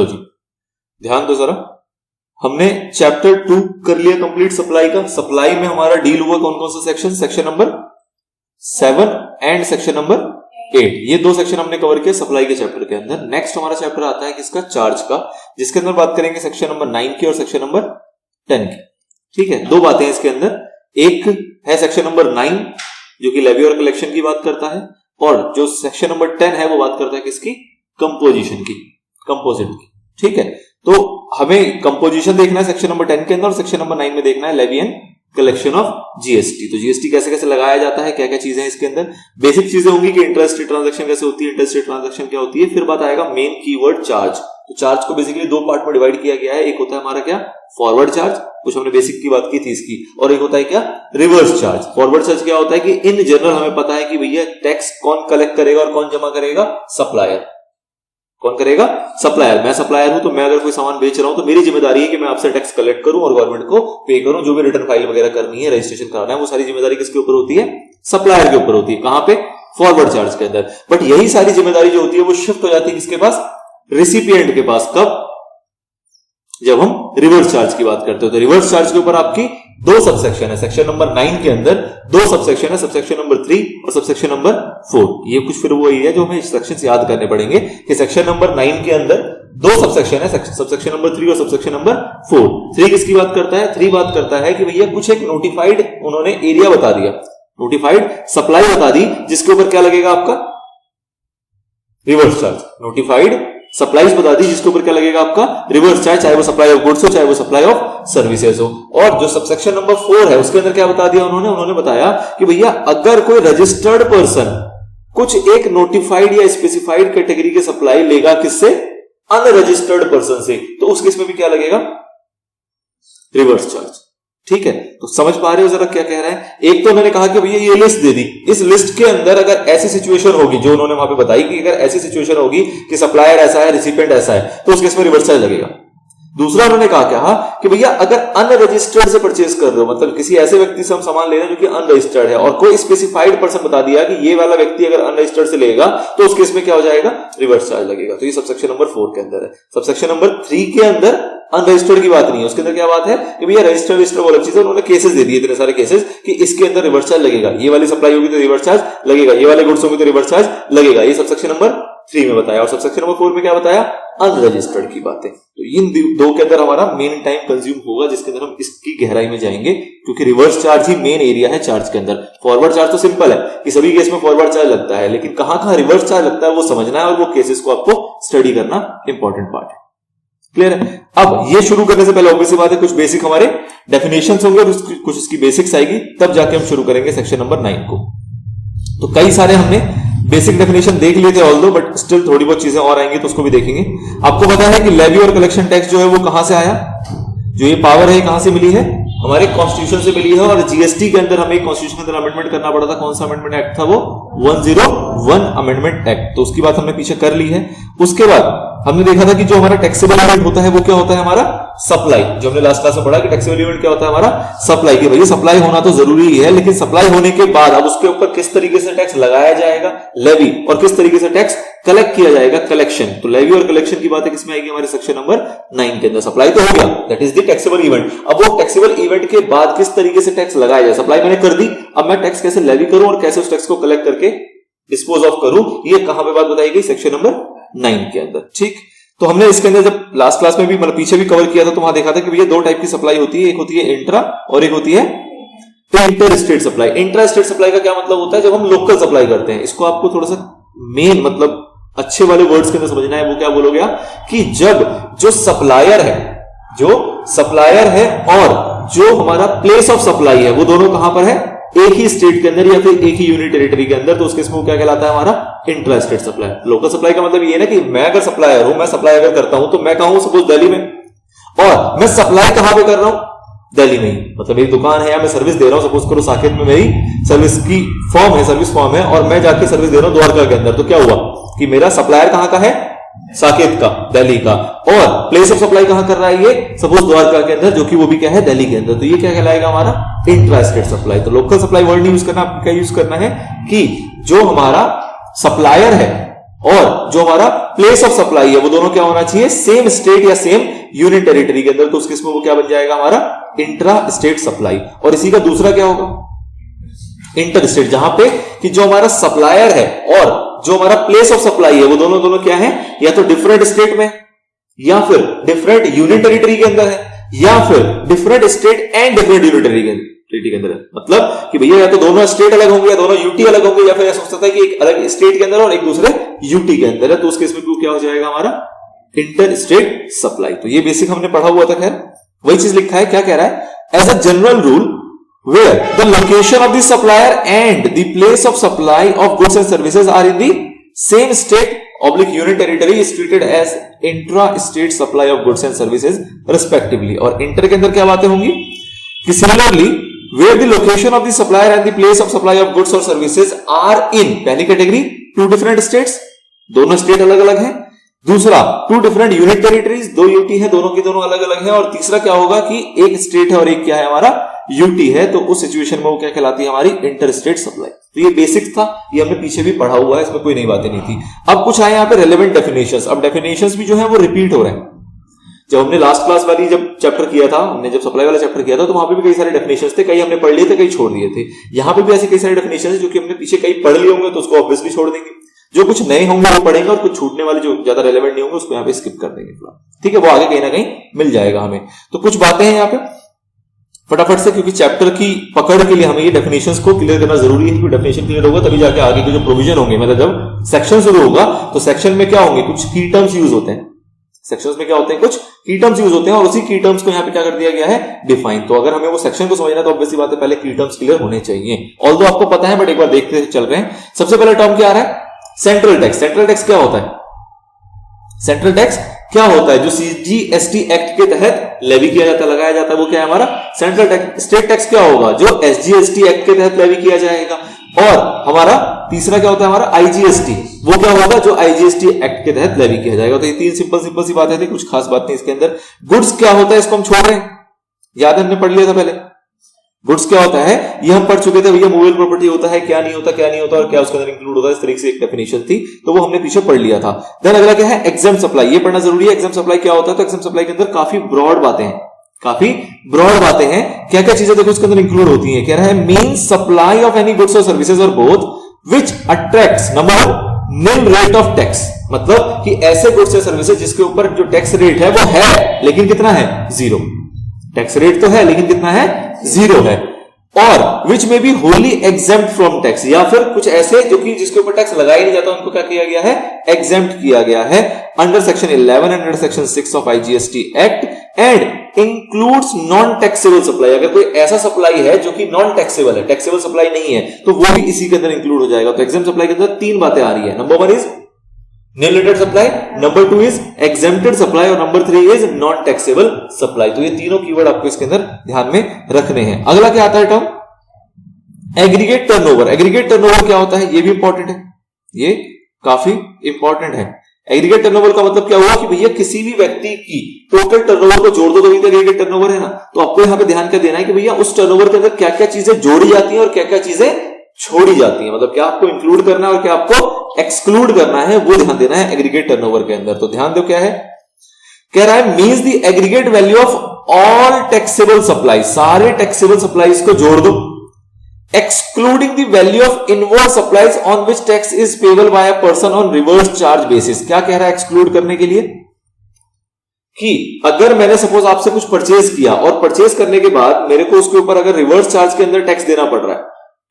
जी ध्यान दो जरा, हमने चैप्टर 2 कर लिया कंप्लीट सप्लाई का। सप्लाई में हमारा डील हुआ कौन कौन सा section, section number 7 and section number 8, ये दो सेक्शन हमने कवर किया सप्लाई के चैप्टर के अंदर। नेक्स्ट हमारा चैप्टर आता है किसका, चार्ज का, जिसके अंदर बात करेंगे सेक्शन नंबर 9 की और सेक्शन नंबर 10 की। ठीक है, दो बातें हैं इसके अंदर, एक है सेक्शन नंबर 9 जो कि लेवी और कलेक्शन की बात करता है, और जो सेक्शन नंबर 10 है वो बात करता है किसकी, कंपोजिशन की, कंपोजिट की। ठीक है, तो हमें कंपोजिशन देखना है सेक्शन नंबर 10 के अंदर, और सेक्शन नंबर 9 में देखना है levy and collection of GST. तो जीएसटी कैसे कैसे लगाया जाता है, क्या क्या चीजें हैं इसके अंदर, बेसिक चीजें होंगी कि इंटरेस्ट ट्रांजैक्शन कैसे होती है, इंटरेस्ट ट्रांजैक्शन क्या होती है, फिर बात आएगा मेन कीवर्ड चार्ज। तो चार्ज को बेसिकली दो पार्ट में डिवाइड किया गया है, एक होता है हमारा क्या, फॉरवर्ड चार्ज, कुछ हमने बेसिक की बात की थी इसकी, और एक होता है क्या, रिवर्स चार्ज। फॉरवर्ड चार्ज क्या होता है कि इन जनरल हमें पता है कि भैया टैक्स कौन कलेक्ट करेगा और कौन जमा करेगा, सप्लायर। कौन करेगा, सप्लायर। मैं सप्लायर हूं तो मैं अगर कोई सामान बेच रहा हूं तो मेरी जिम्मेदारी है कि मैं आपसे टैक्स कलेक्ट करूं और गवर्नमेंट को पे करूं, जो भी रिटर्न फाइल वगैरह करनी है, रजिस्ट्रेशन कराना है, वो सारी जिम्मेदारी किसके ऊपर होती है, सप्लायर के ऊपर होती है। कहां पे, फॉरवर्ड चार्ज के अंदर। बट यही सारी जिम्मेदारी जो होती है वो शिफ्ट हो जाती है किसके पास, रिसिपिएंट के पास। कब, जब हम रिवर्स चार्ज की बात करते हो। तो रिवर्स चार्ज के ऊपर आपकी दो सबसेक्शन है, सेक्शन नंबर 9 के अंदर दो सबसेक्शन है, सबसेक्शन नंबर 3 और सबसेक्शन नंबर 4। ये कुछ फिर वो है जो हमें सेक्शंस याद करने पड़ेंगे कि सेक्शन नंबर 9 के अंदर दो सबसेक्शन है, सबसेक्शन नंबर 3 और सबसेक्शन नंबर 4। 3 किसकी बात करता है, 3 बात करता है कि भैया कुछ एक नोटिफाइड उन्होंने एरिया बता दिया, नोटिफाइड सप्लाई बता दी, जिसके ऊपर क्या लगेगा आपका, रिवर्स चार्ज। नोटिफाइड सप्लाईज बता दी जिसके ऊपर क्या लगेगा आपका, रिवर्स चार्ज, चाहे वो सप्लाई ऑफ गुड्स हो चाहे वो सप्लाई ऑफ सर्विसेज हो। और जो सबसेक्शन नंबर 4 है उसके अंदर क्या बता दिया उन्होंने बताया कि भैया अगर कोई रजिस्टर्ड पर्सन कुछ एक नोटिफाइड या स्पेसिफाइड कैटेगरी के सप्लाई लेगा किससे, अनरजिस्टर्ड पर्सन से, तो उस केस में भी क्या लगेगा, रिवर्स चार्ज। ठीक है, तो समझ पा रहे हो जरा क्या कह रहे हैं। एक तो उन्होंने कहा कि भैया ये लिस्ट दे दी, इस लिस्ट के अंदर अगर ऐसी सिचुएशन होगी जो उन्होंने वहां पे बताई कि अगर ऐसी सिचुएशन होगी कि सप्लायर ऐसा है, रिसिपिएंट ऐसा है, तो उस केस में रिवर्स चार्ज लगेगा। दूसरा उन्होंने कहा कि भैया अगर अनरजिस्टर्ड से परचेज कर रहे हो, मतलब किसी ऐसे व्यक्ति से हम सामान ले रहे हैं जो कि अनरजिस्टर्ड है, और कोई स्पेसिफाइड पर्सन बता दिया कि ये वाला व्यक्ति अगर अनरजिस्टर्ड से लेगा तो उस केस में क्या हो जाएगा, रिवर्स चार्ज लगेगा। तो ये सबसेक्शन नंबर 4 के अंदर है। सबसेक्शन नंबर 3 के अंदर अनरजिस्टर्ड की बात नहीं है, उसके अंदर क्या बात है कि भैया रजिस्टर्ड रजिस्टर्ड वो अलग चीज है। उन्होंने केसेस दे दिए, इतने सारे केसेस कि इसके अंदर रिवर्स चार्ज लगेगा, ये वाली सप्लाई होगी तो रिवर्स चार्ज लगेगा, ये वाले गुड्स होंगे तो रिवर्स चार्ज लगेगा। ये सबसेक्शन नंबर 3 में बताया। और सबसेक्शन नंबर 4 में क्या बताया, अनरजिस्टर्ड की बातें। तो इन दो के अंदर हमारा मेन टाइम कंज्यूम होगा, जिसके अंदर हम इसकी गहराई में जाएंगे, क्योंकि रिवर्स चार्ज ही मेन एरिया है चार्ज के अंदर। फॉरवर्ड चार्ज तो सिंपल है कि सभी केस में फॉरवर्ड चार्ज लगता है, लेकिन कहां कहां रिवर्स चार्ज लगता है वो समझना है, और वो केसेस को आपको स्टडी करना इंपॉर्टेंट पार्ट है। क्लियर है। अब ये शुरू करने से पहले ऑब्वियस बात है कुछ बेसिक हमारे डेफिनेशंस होंगे, कुछ इसकी बेसिक्स आएगी, तब जाके हम शुरू करेंगे सेक्शन नंबर 9 को। तो कई सारे हमने बेसिक डेफिनेशन देख लिए थे ऑल्दो, बट स्टिल थोड़ी बहुत चीजें और आएंगी तो उसको भी देखेंगे। आपको पता है कि लेवी और कलेक्शन टैक्स जो है वो कहां से आया, जो ये पावर है कहां से मिली है, हमारे कॉन्स्टिट्यूशन से मिली है। और जीएसटी के अंदर हमें कॉन्स्टिट्यूशन के अंदर अमेंडमेंट करना पड़ा था। कौन सा अमेंडमेंट एक्ट था वो, 101 अमेंडमेंट एक्ट। तो उसकी बात हमने पीछे कर ली है। उसके बाद हमने देखा था कि जो हमारा टैक्सेबल इवेंट होता है वो क्या होता है, हमारा सप्लाई। जो हमने लास्ट क्लास में पढ़ा कि टैक्सेबल इवेंट क्या होता है, हमारा सप्लाई। की भैया सप्लाई होना तो जरूरी ही है, लेकिन सप्लाई होने के बाद अब उसके ऊपर किस तरीके से टैक्स लगाया जाएगा, लेवी, और किस तरीके से टैक्स कलेक्ट किया जाएगा, कलेक्शन। तो लेवी और कलेक्शन की बातें किसमें आएगी, हमारे सेक्शन नंबर 9 के अंदर। सप्लाई तो हो गया, that is the taxable event. अब वो टैक्सेबल इवेंट के बाद किस तरीके से टैक्स लगाया जाए, सप्लाई मैंने कर दी, अब मैं टैक्स कैसे लेवी करूं और कैसे उस टैक्स को कलेक्ट करके डिस्पोज ऑफ करूं, ये कहां पे बात बताई गई, सेक्शन नंबर 9 के अंदर। ठीक, तो हमने इसके अंदर जब लास्ट क्लास में भी मतलब पीछे भी कवर किया था, तो वहां देखा था कि भैया दो टाइप की सप्लाई होती है, एक होती है इंट्रा और एक होती है inter state supply. Intra state supply का क्या मतलब होता है, जब हम लोकल सप्लाई करते हैं। इसको आपको थोड़ा सा मेन मतलब अच्छे वाले वर्ड्स के अंदर समझना है। वो क्या बोलोगे आप कि जब जो सप्लायर है और जो हमारा प्लेस ऑफ सप्लाई है वो दोनों कहां पर है, एक ही स्टेट के अंदर या फिर एक ही यूनिट टेरिटरी के अंदर, तो उसके इसमें क्या कहलाता है, हमारा intra state supply. Local supply का मतलब ये है ना कि मैं अगर सप्लायर हूं, मैं सप्लाई अगर करता हूं तो मैं कहां हूं, सपोज दिल्ली में, और मैं सप्लाई कहां पे कर रहा हूं, दिल्ली में ही। मतलब मेरी दुकान है या मैं सर्विस दे रहा हूं, सपोज करो साकेत में मेरी सर्विस की फॉर्म है, सर्विस फॉर्म है, और मैं जाके सर्विस दे रहा हूं द्वारका के अंदर। तो क्या हुआ कि मेरा सप्लायर कहां का है, साकेत का, दिल्ली का, और प्लेस ऑफ सप्लाई कहां कर रहा है ये, सपोज द्वारका के अंदर, जो कि वो भी क्या है, दिल्ली के अंदर। तो ये क्या कहलाएगा, हमारा इंट्रा स्टेट सप्लाई। तो लोकल सप्लाई वर्ड नहीं यूज करना, आपको क्या यूज करना है कि जो हमारा सप्लायर है और जो हमारा प्लेस ऑफ सप्लाई है वो दोनों क्या होना चाहिए, सेम स्टेट या सेम यूनियन टेरिटरी के अंदर, तो उस केस में वो क्या बन जाएगा हमारा इंट्रा स्टेट सप्लाई। और इसी का दूसरा क्या होगा, इंटर स्टेट, जहां पे कि जो हमारा सप्लायर है और जो हमारा प्लेस ऑफ सप्लाई है वो दोनों दोनों क्या है, या तो डिफरेंट स्टेट में, या फिर डिफरेंट यूनियन टेरिटरी के अंदर है, या फिर different state and different union territory के अंदर है। मतलब कि भैया या तो दोनों स्टेट अलग होंगे, या दोनों यूटी अलग होंगे, या फिर ऐसा हो सकता है कि एक अलग स्टेट के अंदर और एक दूसरे यूटी के अंदर है, तो उस केस में क्या हो जाएगा हमारा इंटर स्टेट सप्लाई। तो ये बेसिक हमने पढ़ा हुआ था, खैर वही चीज लिखा है। क्या कह रहा है, as a general rule where the location of the supplier and the place of supply of goods and services are in the same state / union territory is treated as intra-state supply of goods and services respectively। और inter के अंदर क्या बातें होंगी कि similarly where the location of the supplier and the place of supply of goods or services are in, पहली category two different states, दोनों state अलग अलग हैं, दूसरा टू डिफरेंट यूनिट टेरिटरीज, दो यूटी है, दोनों की दोनों अलग अलग है, और तीसरा क्या होगा कि एक स्टेट है और एक क्या है हमारा यूटी है, तो उस सिचुएशन में वो क्या कहलाती है हमारी इंटर स्टेट सप्लाई। तो ये बेसिक था, ये हमने पीछे भी पढ़ा हुआ है, इसमें कोई नई बातें नहीं थी। अब कुछ आए यहाँ पे रेलेवेंट डेफिनेशंस। अब डेफिनेशंस भी जो है वो रिपीट हो रहे हैं। जब हमने लास्ट क्लास वाली जब चैप्टर किया था, हमने जब सप्लाई वाला चैप्टर किया था, तो वहां पे भी कई सारे डेफिनेशंस थे, कई हमने पढ़ लिए थे, कई छोड़ दिए थे। यहाँ पे भी ऐसे कई सारे डेफिनेशंस जो कि हमने पीछे कई पढ़ लिए होंगे तो उसको ऑब्वियसली छोड़ देंगे, जो कुछ नए होंगे वो पढ़ेंगे, और कुछ छूटने वाले जो ज्यादा रेलेवेंट नहीं होंगे उसको यहाँ पे स्किप कर देंगे। ठीक है, वो आगे कहीं ना कहीं मिल जाएगा हमें। तो कुछ बातें हैं यहाँ पे फटाफट से, क्योंकि चैप्टर की पकड़ के लिए हमें ये डेफिनेशंस को क्लियर करना जरूरी है, क्योंकि डेफिनेशन क्लियर होगा तभी जाके आगे के जो प्रोविजन होंगे, मतलब जब सेक्शन शुरू होगा तो सेक्शन में क्या होंगे, कुछ की टर्म्स यूज होते हैं, सेक्शंस में क्या होते हैं, कुछ की टर्म्स यूज होते हैं, और उसी की टर्म्स को यहाँ पे क्या कर दिया गया है, डिफाइन। तो अगर हमें वो सेक्शन को समझना है तो ऑब्वियसली बात है पहले की टर्म्स क्लियर होने चाहिए, ऑल्दो आपको पता है बट एक बार देखते चल रहे हैं। सबसे पहला टर्म क्या आ रहा है, सेंट्रल टैक्स। सेंट्रल टैक्स क्या होता है, सेंट्रल टैक्स क्या होता है, जो सीजीएसटी एक्ट के तहत लेवी किया जाता है, लगाया जाता है, वो क्या है हमारा सेंट्रल टैक्स। स्टेट टैक्स क्या होगा, जो एसजीएसटी एक्ट के तहत लेवी किया जाएगा। और हमारा तीसरा क्या होता है हमारा आईजीएसटी, वो क्या होगा जो आईजीएसटी एक्ट के तहत लेवी किया जाएगा। तो ये तीन सिंपल सी बातें थी, कुछ खास बात नहीं इसके अंदर। गुड्स क्या होता है इसको हम छोड़ रहे हैं, याद है हमने पढ़ लिया था पहले। गुड्स क्या होता है ये हम पढ़ चुके थे भैया, मूवेबल प्रॉपर्टी होता है, क्या नहीं होता, क्या नहीं होता, और क्या उसके अंदर इंक्लूड होता है, इस तरीके से एक डेफिनेशन थी, तो वो हमने पीछे पढ़ लिया था। देन अगला क्या है, एग्जेम्प्ट सप्लाई। ये पढ़ना जरूरी है, एग्जेम्प्ट सप्लाई क्या होता है। तो एग्जेम्प्ट सप्लाई के अंदर काफी ब्रॉड बातें हैं, काफी ब्रॉड बातें हैं। क्या क्या चीजें देखो इसके अंदर इंक्लूड होती हैं। कह रहा है means supply of any goods और सर्विसेज और both which attracts number nil rate of tax, मतलब कि ऐसे गुड्स या सर्विसेज जिसके ऊपर जो टैक्स रेट है वो है लेकिन कितना है, जीरो। टैक्स रेट तो है लेकिन कितना है, जीरो है। और विच में be wholly exempt from tax, या फिर कुछ ऐसे जो कि जिसके ऊपर टैक्स लगाया नहीं जाता उनको क्या किया गया है, एग्जेम्प्ट किया गया है under section 11 under section 6 of IGST act and includes non taxable supply. अगर कोई ऐसा सप्लाई है जो कि नॉन टैक्सेबल है, टैक्सेबल सप्लाई नहीं है, तो वो भी इसी के अंदर इंक्लूड हो जाएगा। तो एग्जेम्प्ट सप्लाई के अंदर तीन बातें आ रही है। Number 1 is nil rated supply, number 2 is exempted supply, और number 3 is non taxable supply. तो ये तीनों कीवर्ड आपको इसके अंदर ध्यान में रखने हैं। अगला क्या आता है term, aggregate turnover. Aggregate turnover क्या होता है, ये भी इंपॉर्टेंट है, ये काफी इंपॉर्टेंट है। एग्रीगेट टर्नओवर का मतलब क्या हुआ कि भैया किसी भी व्यक्ति की टोटल टर्नओवर को जोड़ दो तो एग्रीगेट टर्नओवर है ना। तो आपको यहां पे ध्यान क्या देना है कि भैया उस टर्नओवर के अंदर क्या क्या चीजें जोड़ी जाती हैं और क्या क्या चीजें छोड़ी जाती है, मतलब क्या आपको इंक्लूड करना है और क्या आपको एक्सक्लूड करना है, वो ध्यान देना है एग्रीगेट टर्नओवर के अंदर। तो ध्यान दो क्या है, कह रहा है means the aggregate value of all taxable supply, सारे टैक्सेबल सप्लाईज को जोड़ दो, excluding the value of inverse supplies on which tax is payable by a person on reverse charge basis. क्या कह रहा है एक्सक्लूड करने के लिए, कि अगर मैंने सपोज आपसे कुछ परचेज किया और परचेज करने के बाद मेरे को उसके ऊपर अगर रिवर्स चार्ज के अंदर टैक्स देना पड़ रहा है,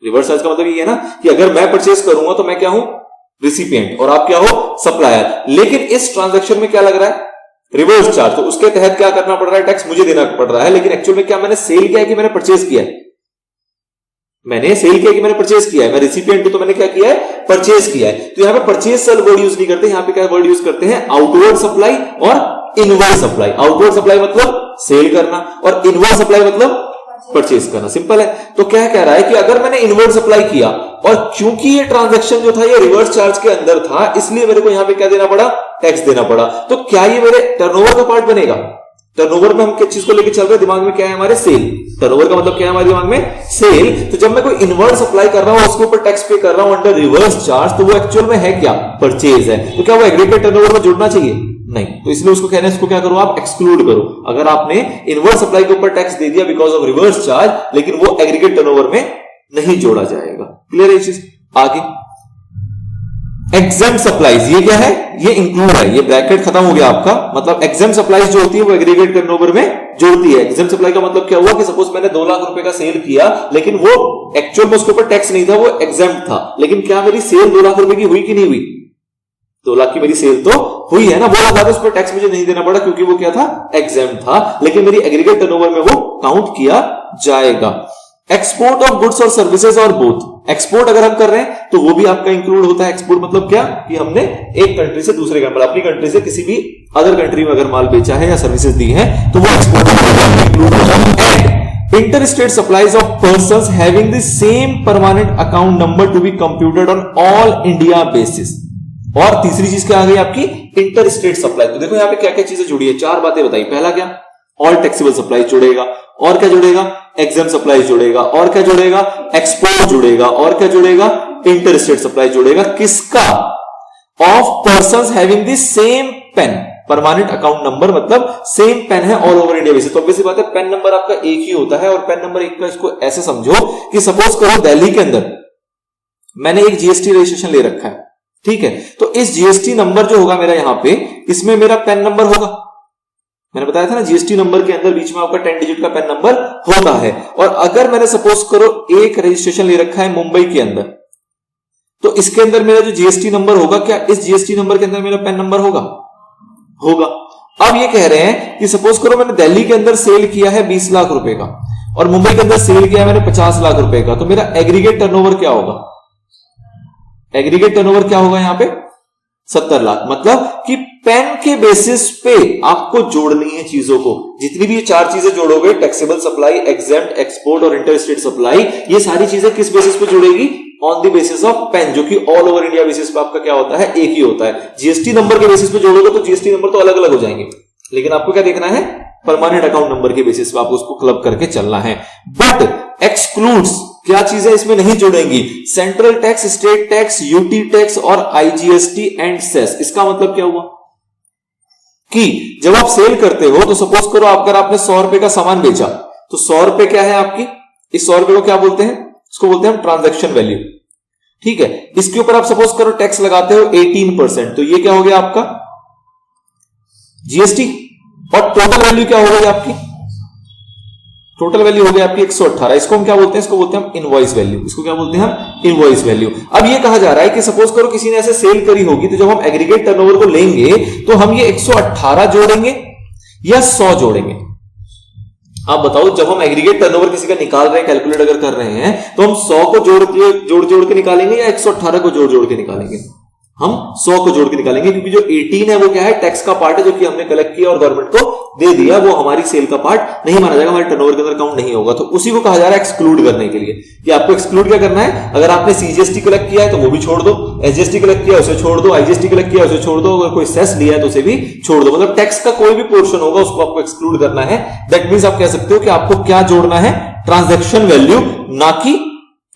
रिवर्स चार्ज का मतलब ये है ना कि अगर मैं परचेज करूंगा तो मैं क्या हूं, रिसिपिएंट, और आप क्या हो, सप्लायर। लेकिन इस ट्रांजैक्शन में क्या लग रहा है, रिवर्स चार्ज, तो उसके तहत क्या करना पड़ रहा है, टैक्स मुझे देना पड़ रहा है। लेकिन एक्चुअल में क्या मैंने सेल किया है कि मैंने परचेज किया है, मैंने सेल किया कि मैंने परचेज किया है, मैं रिसिपिएंट हूं तो मैंने क्या किया है, परचेज किया है। तो यहां पे परचेज सेल वर्ड यूज नहीं करते, यहां पे क्या वर्ड यूज करते हैं, आउटवर्ड सप्लाई और इनवर्ड सप्लाई। आउटवर्ड सप्लाई मतलब सेल करना और इनवर्ड सप्लाई मतलब परचेज करना, सिंपल है। तो क्या कह रहा है कि अगर मैंने इनवर्ड सप्लाई किया और क्योंकि ये ट्रांजैक्शन जो था ये रिवर्स चार्ज के अंदर था, इसलिए मेरे को यहां पे क्या देना पड़ा, टैक्स देना पड़ा, तो क्या ये मेरे टर्नओवर का पार्ट बनेगा, टर्नओवर में हम किस चीज को लेके चल रहे हैं, दिमाग में क्या है हमारे, सेल। टर्नओवर का मतलब क्या है हमारे दिमाग में, सेल। तो जब मैं कोई इनवर्ट सप्लाई कर रहा हूं, उसके ऊपर टैक्स पे कर रहा हूं अंडर रिवर्स चार्ज, तो वो एक्चुअल में है क्या, परचेज है। तो क्या वो एग्रीगेट टर्नओवर में जुड़ना चाहिए, नहीं। तो इसलिए उसको कहना है, इसको क्या करो आप, एक्सक्लूड करो। अगर आपने इनवर्ट सप्लाई के ऊपर टैक्स दे दिया बिकॉज ऑफ रिवर्स चार्ज, लेकिन वो एग्रीगेट टर्नओवर में नहीं जोड़ा जाएगा। क्लियर है ये चीज। आगे एग्जेम्प्ट सप्लाईज, ये क्या है, ये इंक्लूड है, ये ब्रैकेट खत्म हो गया आपका। मतलब एग्जेम्प्ट सप्लाईज जो होती है वो एग्रीगेट टर्नओवर में जोड़ती है। एग्जेम्प्ट सप्लाई का मतलब क्या हुआ कि सपोज मैंने 2 लाख रुपए का सेल किया, लेकिन वो एक्चुअल में उसके ऊपर टैक्स नहीं था, वो एग्जेम्प्ट था। लेकिन क्या मेरी सेल 2 लाख रुपए की हुई कि नहीं हुई, 2 लाख की मेरी सेल तो हुई है ना, बोला था उस पर टैक्स मुझे नहीं देना पड़ा क्योंकि वो क्या था, एग्जेम्प्ट था। लेकिन मेरी एग्रीगेट टर्नओवर में वो काउंट किया जाएगा। एक्सपोर्ट ऑफ गुड्स और सर्विसेज और बोथ, एक्सपोर्ट अगर हम कर रहे हैं तो वो भी आपका इंक्लूड होता है। एक्सपोर्ट मतलब क्या, कि हमने एक कंट्री से दूसरे कंट्री, अपनी कंट्री से किसी भी अदर कंट्री में अगर माल बेचा है या सर्विसेज दी है तो वो एक्सपोर्ट इंक्लूड होता है। Inter state supplies of persons having the same permanent account number to be computed on all India basis. और तीसरी चीज क्या आ गई आपकी, इंटर स्टेट सप्लाई। तो देखो यहां पे क्या क्या चीजें जुड़ी है, 4 बातें बताई। पहला क्या, ऑल टैक्सेबल सप्लाई जुड़ेगा, और क्या जुड़ेगा, एग्जाम सप्लाई जुड़ेगा, और क्या जुड़ेगा, एक्सपोर्ट जुड़ेगा, और क्या जुड़ेगा, इंटर स्टेट सप्लाई जुड़ेगा। किसका, of persons having the same PAN, permanent account number मतलब सेम पेन है ऑल ओवर इंडिया बेसिस। तो ऑब्वियसली बात है पेन नंबर आपका एक ही होता है, और पेन नंबर एक का इसको ऐसे समझो कि सपोज करो दिल्ली के अंदर मैंने एक जीएसटी रजिस्ट्रेशन ले रखा है, ठीक है। तो इस जीएसटी नंबर जो होगा मेरा यहां पे, इसमें मेरा पेन नंबर होगा। मैंने बताया था ना जीएसटी नंबर के अंदर बीच में आपका 10 डिजिट का पेन नंबर होता है। और अगर मैंने सपोज करो एक रजिस्ट्रेशन ले रखा है मुंबई के अंदर, तो इसके अंदर मेरा जो जीएसटी नंबर होगा, क्या इस जीएसटी नंबर के अंदर मेरा पेन नंबर होगा, होगा। अब ये कह रहे हैं कि सपोज करो मैंने दिल्ली के अंदर सेल किया है 20 लाख रुपए का, और मुंबई के अंदर सेल किया है मैंने 50 लाख रुपए का, तो मेरा एग्रीगेट टर्नओवर क्या होगा, एग्रीगेट टर्नओवर क्या होगा यहां पे, 70 लाख। मतलब कि पेन के बेसिस पे आपको जोड़नी है चीजों को। जितनी भी ये 4 चीजें जोड़ोगे, टैक्सेबल सप्लाई, एग्जेम्प्ट, एक्सपोर्ट और इंटर स्टेट सप्लाई, ये सारी चीजें किस बेसिस पे जुड़ेगी, on the basis of PAN, जो कि ऑल ओवर इंडिया बेसिस पे आपका क्या होता है, एक ही होता है। जीएसटी नंबर के बेसिस पे जोड़ोगे तो जीएसटी नंबर तो अलग अलग हो जाएंगे, लेकिन आपको क्या देखना है, परमानेंट अकाउंट नंबर के बेसिस पे आपको उसको क्लब करके चलना है। बट एक्सक्लूड्स, क्या चीजें इसमें नहीं जुड़ेंगी, central tax, state tax, UT tax और आईजीएसटी एंड सेस। इसका मतलब क्या हुआ कि जब आप सेल करते हो तो सपोज करो अगर आपने 100 रुपए का सामान बेचा, तो 100 रुपए क्या है आपकी, इस 100 रुपए को क्या बोलते हैं, इसको बोलते हैं हम ट्रांजैक्शन वैल्यू, ठीक है। इसके ऊपर आप सपोज करो टैक्स लगाते हो 18%, तो ये क्या हो गया आपका जीएसटी। और टोटल वैल्यू क्या हो गई आपकी, टोटल वैल्यू हो गई आपकी 118। इसको हम क्या बोलते हैं, इसको बोलते हैं हम इनवॉइस वैल्यू। इसको क्या बोलते हैं हम, इनवॉइस वैल्यू। अब ये कहा जा रहा है कि सपोज करो किसी ने ऐसे सेल करी होगी, तो जब हम एग्रीगेट टर्नओवर को लेंगे तो हम ये 118 जोड़ेंगे या 100 जोड़ेंगे। आप बताओ, जब हम एग्रीगेट टर्नओवर किसी का निकाल रहे हैं, कैलकुलेट अगर कर रहे हैं, तो हम 100 को जोड़ के निकालेंगे या 118 को जोड़ के निकालेंगे, हम 100 को जोड़ के निकालेंगे, क्योंकि जो 18 है वो क्या है, टैक्स का पार्ट है जो कि हमने कलेक्ट किया और गवर्नमेंट को दे दिया, वो हमारी सेल का पार्ट नहीं माना जाएगा, हमारे टर्नओवर के अंदर काउंट नहीं होगा। तो उसी को कहा जा रहा है एक्सक्लूड करने के लिए, कि आपको एक्सक्लूड क्या करना है। अगर आपने सीजीएसटी कलेक्ट किया है तो वो भी छोड़ दो, एसजीएसटी कलेक्ट किया उसे छोड़ दो, आईजीएसटी कलेक्ट किया उसे छोड़ दो, अगर कोई सेस लिया है तो उसे भी छोड़ दो। मतलब टैक्स का कोई भी पोर्शन होगा उसको आपको एक्सक्लूड करना है। दैट मींस आप कह सकते हो कि आपको क्या जोड़ना है, ट्रांजैक्शन वैल्यू ना कि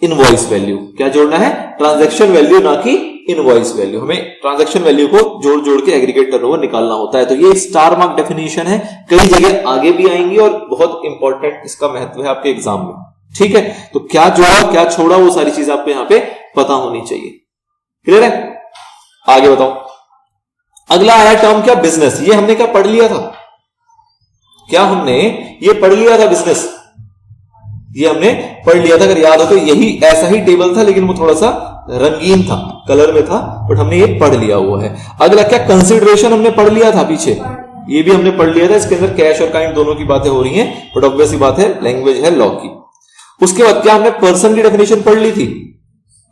इनवॉइस वैल्यू। क्या जोड़ना है, ट्रांजैक्शन वैल्यू ना कि इनवॉइस वैल्यू। हमें ट्रांजैक्शन वैल्यू को जोड़ के एग्रीगेट टर्नओवर निकालना होता है। तो ये स्टार मार्क डेफिनेशन है, कई जगह आगे भी आएंगी और बहुत इंपॉर्टेंट इसका महत्व है आपके एग्जाम में, ठीक है। तो क्या जोड़ा क्या छोड़ा वो सारी चीज आपको यहां पे पता होनी चाहिए। क्लियर है, आगे बताओ। अगला आया टर्म क्या, बिजनेस। ये हमने क्या पढ़ लिया था, क्या हमने ये पढ़ लिया था, बिजनेस ये हमने पढ़ लिया था। अगर याद हो तो यही ऐसा ही टेबल था, लेकिन वो थोड़ा सा रंगीन था, कलर में था, बट हमने ये पढ़ लिया हुआ है। अगला क्या, कंसिडरेशन हमने पढ़ लिया था पीछे, ये भी हमने पढ़ लिया था। इसके अंदर कैश और काइंड दोनों की बातें हो रही हैं, बट ऑब्वियसली बात है लैंग्वेज है लॉ की। उसके बाद क्या हमने पर्सन की डेफिनेशन पढ़ ली थी,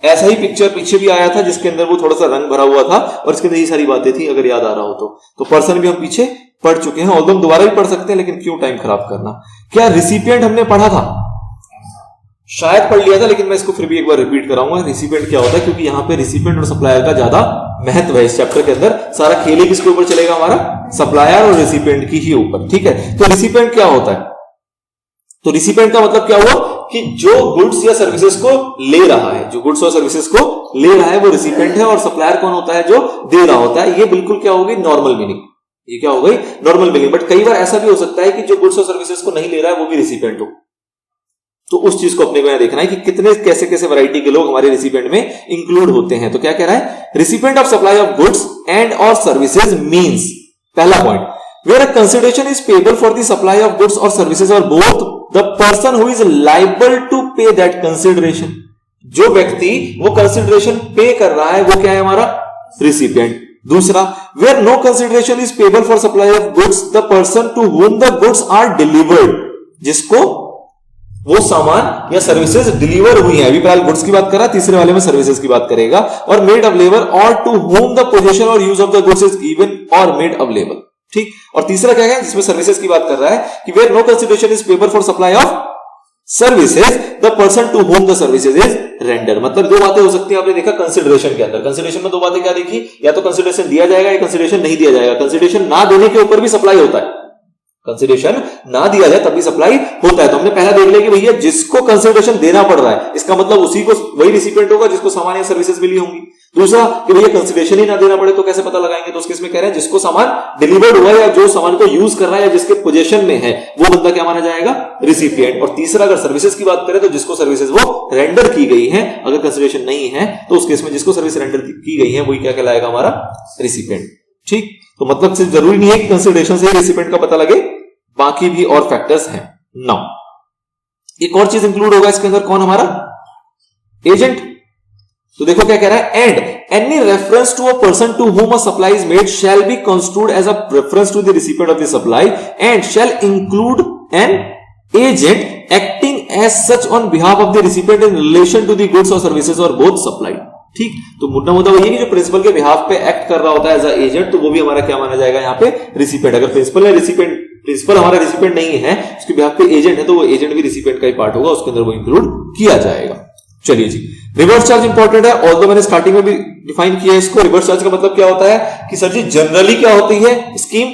ऐसा ही पिक्चर पीछे भी आया था जिसके अंदर वो थोड़ा सा रंग भरा हुआ था और इसके अंदर ये सारी बातें थी, अगर याद आ रहा हो तो पर्सन भी हम पीछे पढ़ चुके हैं, और हम दोबारा भी पढ़ सकते हैं, लेकिन क्यों टाइम खराब करना। क्या रिसिपिएंट हमने पढ़ा था, शायद पढ़ लिया था, लेकिन मैं इसको फिर भी एक बार रिपीट कराऊंगा। रिसिपिएंट क्या होता है, क्योंकि यहां पे रिसिपिएंट और सप्लायर का ज्यादा महत्व है इस चैप्टर के अंदर। सारा खेल ही किसके ऊपर चलेगा, हमारा सप्लायर और रिसिपिएंट की ही ऊपर, ठीक है। तो रिसिपिएंट क्या होता है, तो रिसिपिएंट का मतलब क्या हुआ कि जो गुड्स या सर्विसेज को ले रहा है, जो गुड्स और सर्विसेज को ले रहा है वो रिसिपिएंट है, और सप्लायर कौन होता है, जो दे रहा होता है। ये बिल्कुल क्या होगी, नॉर्मल मीनिंग, ये क्या हो गई, नॉर्मल मीनिंग। बट कई बार ऐसा भी हो सकता है कि जो गुड्स और सर्विसेज को नहीं ले रहा है वो भी रिसिपिएंट हो, तो उस चीज को अपने को यहां देखना है कि कितने कैसे कैसे वैरायटी के लोग हमारे रिसिपिएंट में इंक्लूड होते हैं। तो क्या कह रहा है, recipient of supply of goods and और सर्विसेज मींस, पहला point, where a consideration is payable for the supply of goods और सर्विसेज और both the person who is liable to pay that consideration. जो व्यक्ति वो कंसिडरेशन पे कर रहा है वो क्या है, हमारा रिसिपिएंट। दूसरा, where no consideration is payable for supply of goods the person to whom the goods are delivered, जिसको वो सामान या सर्विसेज डिलीवर हुई है। अभी पहले गुड्स की बात कर रहा है, तीसरे वाले में सर्विसेज की बात करेगा। और मेड अवेलेबल और टू होम द पोजीशन और use of the goods is given और मेड अवेलेबल, ठीक। और तीसरा क्या है, जिसमें सर्विसेज की बात कर रहा है कि where no consideration is payable for supply of services the person to whom the services is render. मतलब दो बातें हो सकती है, आपने देखा कंसिडरेशन के अंदर, कंसिडरेशन में दो बातें क्या देखी, या तो कंसिडरेशन दिया जाएगा या कंसिडरेशन नहीं दिया जाएगा। कंसिडरेशन ना देने के ऊपर भी सप्लाई होता है, कंसिडरेशन ना दिया जाए तब भी सप्लाई होता है। तो हमने पहला देख लिया कि भैया जिसको कंसिडरेशन देना पड़ रहा है, इसका मतलब उसी को वही रिसिपिएंट होगा जिसको सामान या सर्विसेज मिली होंगी। दूसरा कि भैया कंसिडरेशन ही ना देना पड़े तो कैसे पता लगाएंगे, तो उसके इसमें कह रहे हैं जिसको सामान डिलीवर्ड हुआ है या जो सामान को यूज कर रहा है या जिसके पोजीशन में है वो बंदा क्या माना जाएगा, रिसिपिएंट। और तीसरा अगर सर्विसेज की बात करें तो जिसको सर्विसेज वो रेंडर की गई है, अगर कंसिडरेशन नहीं है तो उस केस में जिसको सर्विस रेंडर की गई है वही क्या कहलाएगा, हमारा रिसिपिएंट, ठीक। तो मतलब सिर्फ जरूरी नहीं है कि कंसिडरेशन से रिसिपिएंट का पता लगे, बाकी भी और फैक्टर्स हैं। नाउ एक और चीज इंक्लूड होगा इसके अंदर, कौन, हमारा एजेंट। तो देखो क्या कह रहा है, and any reference to a person to whom a supply is made shall be construed as a reference to the recipient of the supply and shall include an agent acting as such on behalf of the recipient in relation to the goods और services और both supply, ठीक। तो मुद्दा वही है कि जो principal के बिहाफ पे एक्ट कर रहा होता है एज अ एजेंट, तो वो भी हमारा क्या माना जाएगा यहाँ पे, रिसिपिएंट। अगर प्रिंसिपल है रिसिपिएंट, प्रिंसिपल हमारा रिसिपिएंट नहीं है, उसके बिहाफ पे एजेंट है, तो वो एजेंट भी रिसिपिएंट का ही पार्ट होगा, उसके अंदर वो इंक्लूड किया जाएगा। चलिए जी, रिवर्स चार्ज इंपॉर्टेंट है, ऑल्दो मैंने स्टार्टिंग में भी डिफाइन किया है इसको। रिवर्स चार्ज का मतलब क्या होता है कि सर जी जनरली क्या होती है स्कीम,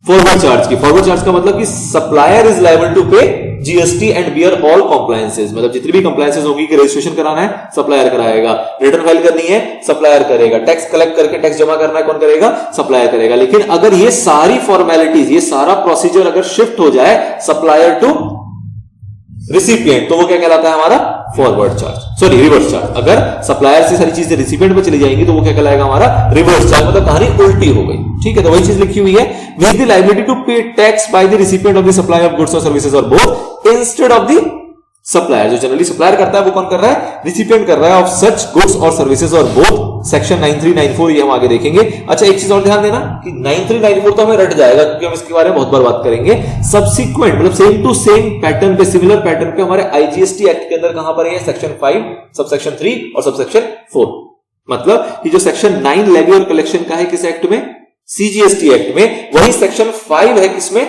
फॉरवर्ड चार्ज की। फॉरवर्ड चार्ज का मतलब कि सप्लायर इज लायबल टू पे GST and beer all compliances, मतलब जितनी भी कॉम्प्लायंसेस होगी कि रजिस्ट्रेशन कराना है सप्लायर कराएगा, रिटर्न फाइल करनी है सप्लायर करेगा, टैक्स कलेक्ट करके टैक्स जमा करना है कौन करेगा, सप्लायर करेगा। लेकिन अगर ये सारी फॉर्मेलिटीज, ये सारा प्रोसीजर अगर शिफ्ट हो जाए सप्लायर टू रिसिपिएंट, तो वो क्या कहलाता है, हमारा forward charge, sorry reverse charge. अगर सप्लायर से सारी चीजें रिसिपिएंट पे चली जाएंगी तो वो क्या कहलाएगा, हमारा रिवर्स चार्ज, मतलब कहानी उल्टी हो गई, ठीक है। तो वही चीज लिखी हुई है, with the liability to pay tax by the recipient of the supply of goods और सर्विसेज और both instead of the supplier. जो जनरली सप्लायर करता है वो कौन कर रहा है, रिसिपिएंट कर रहा है ऑफ सच गुड्स और सर्विसेज और बोथ, सेक्शन 9394 ये हम आगे देखेंगे। अच्छा एक चीज और ध्यान देना कि 9394 तो हमें रट जाएगा क्योंकि हम इसके बारे में बहुत बार बात करेंगे। सब्सिक्वेंट मतलब सेम टू सेम पैटर्न पे, सिमिलर पैटर्न पे हमारे आईजीएसटी एक्ट के अंदर कहां पर है, सेक्शन 5 सबसेक्शन 3 और सबसेक्शन 4। मतलब कि जो सेक्शन 9 लेवी और कलेक्शन का है किस एक्ट में, सीजीएसटी एक्ट में, वही सेक्शन 5 है किसमें,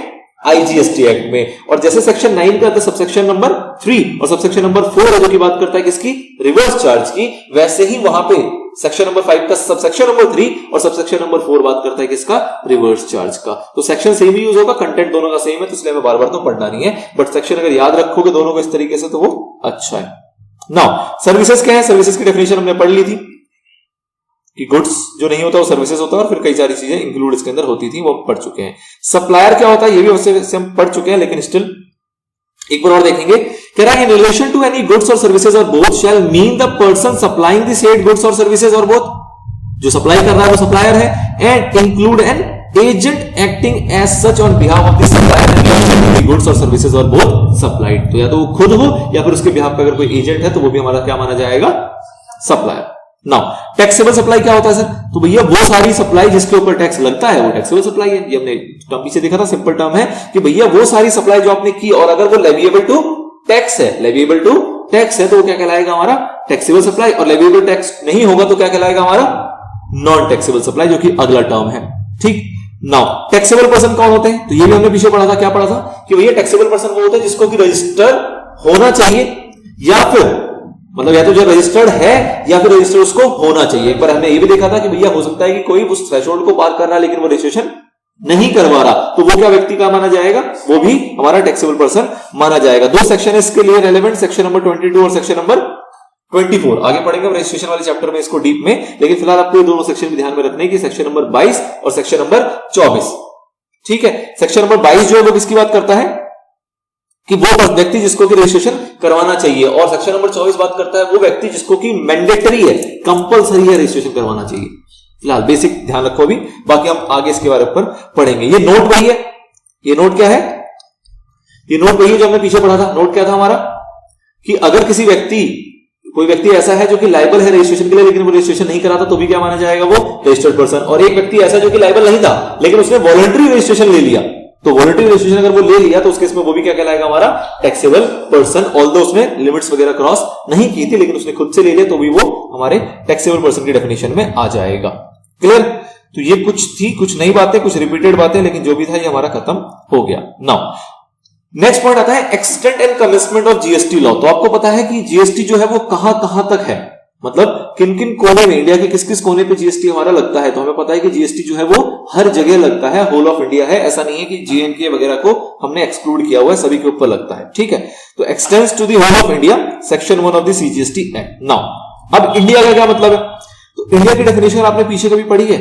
आईजीएसटी एक्ट में। और जैसे सेक्शन 9 का सबसेक्शन नंबर 3 और सबसेक्शन नंबर 4 है जो की बात करता है किसकी, रिवर्स चार्ज की, वैसे ही वहां पे सेक्शन नंबर 5 का सबसेक्शन नंबर 3 और सबसेक्शन नंबर 4 बात करता है किसका, रिवर्स चार्ज का। तो सेक्शन सेम ही यूज होगा, कंटेंट दोनों का सेम है, तो इसलिए हमें बार बार तो पढ़ना नहीं है, बट सेक्शन अगर याद रखोगे दोनों को इस तरीके से तो वो अच्छा है। नाउ सर्विसेज क्या है, सर्विसेज की डेफिनेशन हमने पढ़ ली थी कि गुड्स जो नहीं होता वो सर्विसेज होता है, और फिर कई सारी चीजें इंक्लूड इसके अंदर होती थी, वो पढ़ चुके हैं। सप्लायर क्या होता है ये भी उससे हम पढ़ चुके हैं, लेकिन स्टिल एक बार और देखेंगे। कह रहा है in relation to any goods और सर्विसेज और both shall mean the person supplying the said goods और सर्विसेज और बोथ, जो सप्लाई कर रहा है वो सप्लायर है, and include an agent acting as such on behalf of the supplier goods और सर्विसेज और बोथ सप्लाइड। तो या तो वो खुद हो या फिर उसके बिहाफ पे अगर कोई एजेंट है तो वो भी हमारा क्या माना जाएगा, सप्लायर। नाउ टैक्सेबल सप्लाई क्या होता है सर, तो भैया वो सारी सप्लाई जिसके ऊपर टैक्स लगता है वो टैक्सेबल सप्लाई है। ये हमने टर्म पीछे देखा था, सिंपल टर्म है कि भैया वो सारी सप्लाई जो आपने की और अगर वो लेविएबल टू टैक्स है, लेविएबल टू टैक्स है तो वो क्या कहलाएगा, हमारा टैक्सेबल सप्लाई। और लेविएबल टैक्स नहीं होगा तो क्या कहलाएगा, हमारा नॉन टैक्सेबल सप्लाई, जो कि अगला टर्म है, ठीक। नाउ टैक्सेबल पर्सन कौन होते हैं, तो ये भी हमने पीछे पढ़ा था, क्या पढ़ा था कि भैया टैक्सेबल पर्सन वो होता है जिसको कि रजिस्टर होना चाहिए, या फिर मतलब या तो जो रजिस्टर्ड है या फिर रजिस्टर्ड उसको होना चाहिए। एक बार हमने ये भी देखा था कि भैया हो सकता है कि कोई उस थ्रेशोल्ड को पार कर रहा है लेकिन वो रजिस्ट्रेशन नहीं करवा रहा, तो वो क्या व्यक्ति का माना जाएगा, वो भी हमारा टैक्सेबल पर्सन माना जाएगा। दो सेक्शन है इसके लिए रेलेवेंट, सेक्शन नंबर 22 और सेक्शन नंबर 24। आगे पढ़ेंगे रजिस्ट्रेशन वाले चैप्टर में इसको डीप में, लेकिन फिलहाल आपको ये दोनों सेक्शन भी ध्यान में रखने की, सेक्शन नंबर 22 और सेक्शन नंबर 24। ठीक है, सेक्शन नंबर 22 जो है वो किसकी बात करता है कि वो व्यक्ति जिसको कि रजिस्ट्रेशन करवाना चाहिए, और सेक्शन नंबर 24 बात करता है वो व्यक्ति जिसको कि मैंडेटरी है, कंपलसरी है रजिस्ट्रेशन करवाना चाहिए। फिलहाल बेसिक ध्यान रखो अभी, बाकी हम आगे इसके बारे पर पढ़ेंगे। ये नोट वही है, ये नोट क्या है, ये नोट वही है जो हमने पीछे पढ़ा था। नोट क्या था हमारा कि अगर किसी व्यक्ति, कोई व्यक्ति ऐसा है जो कि लायबल है रजिस्ट्रेशन के लिए लेकिन वो रजिस्ट्रेशन नहीं करा था, तो भी क्या माना जाएगा, वो रजिस्टर्ड पर्सन। और एक व्यक्ति ऐसा जो कि लायबल नहीं था लेकिन उसने वॉलंटरी रजिस्ट्रेशन ले लिया, तो वॉलंटरी रजिस्ट्रेशन अगर वो ले लिया तो उस केस में वो भी क्या कहलाएगा, हमारा टैक्सेबल पर्सन। ऑल्दो उसने लिमिट्स वगैरह क्रॉस नहीं की थी लेकिन उसने खुद से ले लिया, तो भी वो हमारे टैक्सेबल पर्सन की डेफिनेशन में आ जाएगा। क्लियर? तो ये कुछ थी, कुछ नई बातें, कुछ रिपीटेड बातें, लेकिन जो भी था ये हमारा खत्म हो गया। नाउ नेक्स्ट पॉइंट आता है extent and commencement of GST law. तो आपको पता है कि जीएसटी जो है वो कहां कहां तक है, मतलब किन किन कोने में, इंडिया के किस किस कोने पे जीएसटी हमारा लगता है। तो हमें पता है कि जीएसटी जो है वो हर जगह लगता है, होल ऑफ इंडिया है, ऐसा नहीं है कि जेएनके वगैरह को हमने एक्सक्लूड किया हुआ है, सभी के ऊपर लगता है। ठीक है, तो extends to the whole of India, section 1 of the CGST act. Now अब इंडिया का क्या मतलब है, तो इंडिया की डेफिनेशन आपने पीछे कभी पढ़ी है?